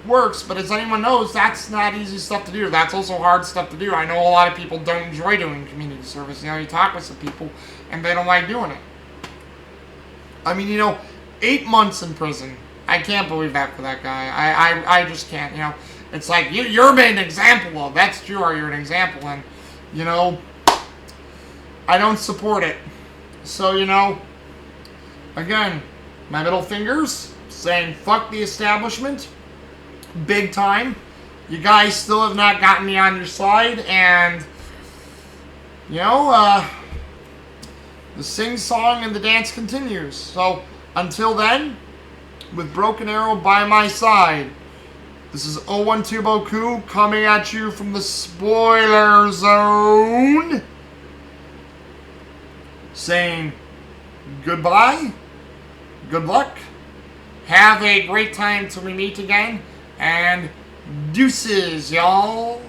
works, but as anyone knows, that's not easy stuff to do. That's also hard stuff to do. I know a lot of people don't enjoy doing community service. You talk with some people, and they don't like doing it. 8 months in prison. I can't believe that for that guy. I just can't, It's like, you're made an example of. That's true, you're an example, and, I don't support it. So, again, my middle fingers saying fuck the establishment. Big time. You guys still have not gotten me on your side, and, the sing-song and the dance continues. So, until then, with Broken Arrow by my side, this is 012 Boku coming at you from the spoiler zone, saying goodbye, good luck, have a great time till we meet again, and deuces, y'all.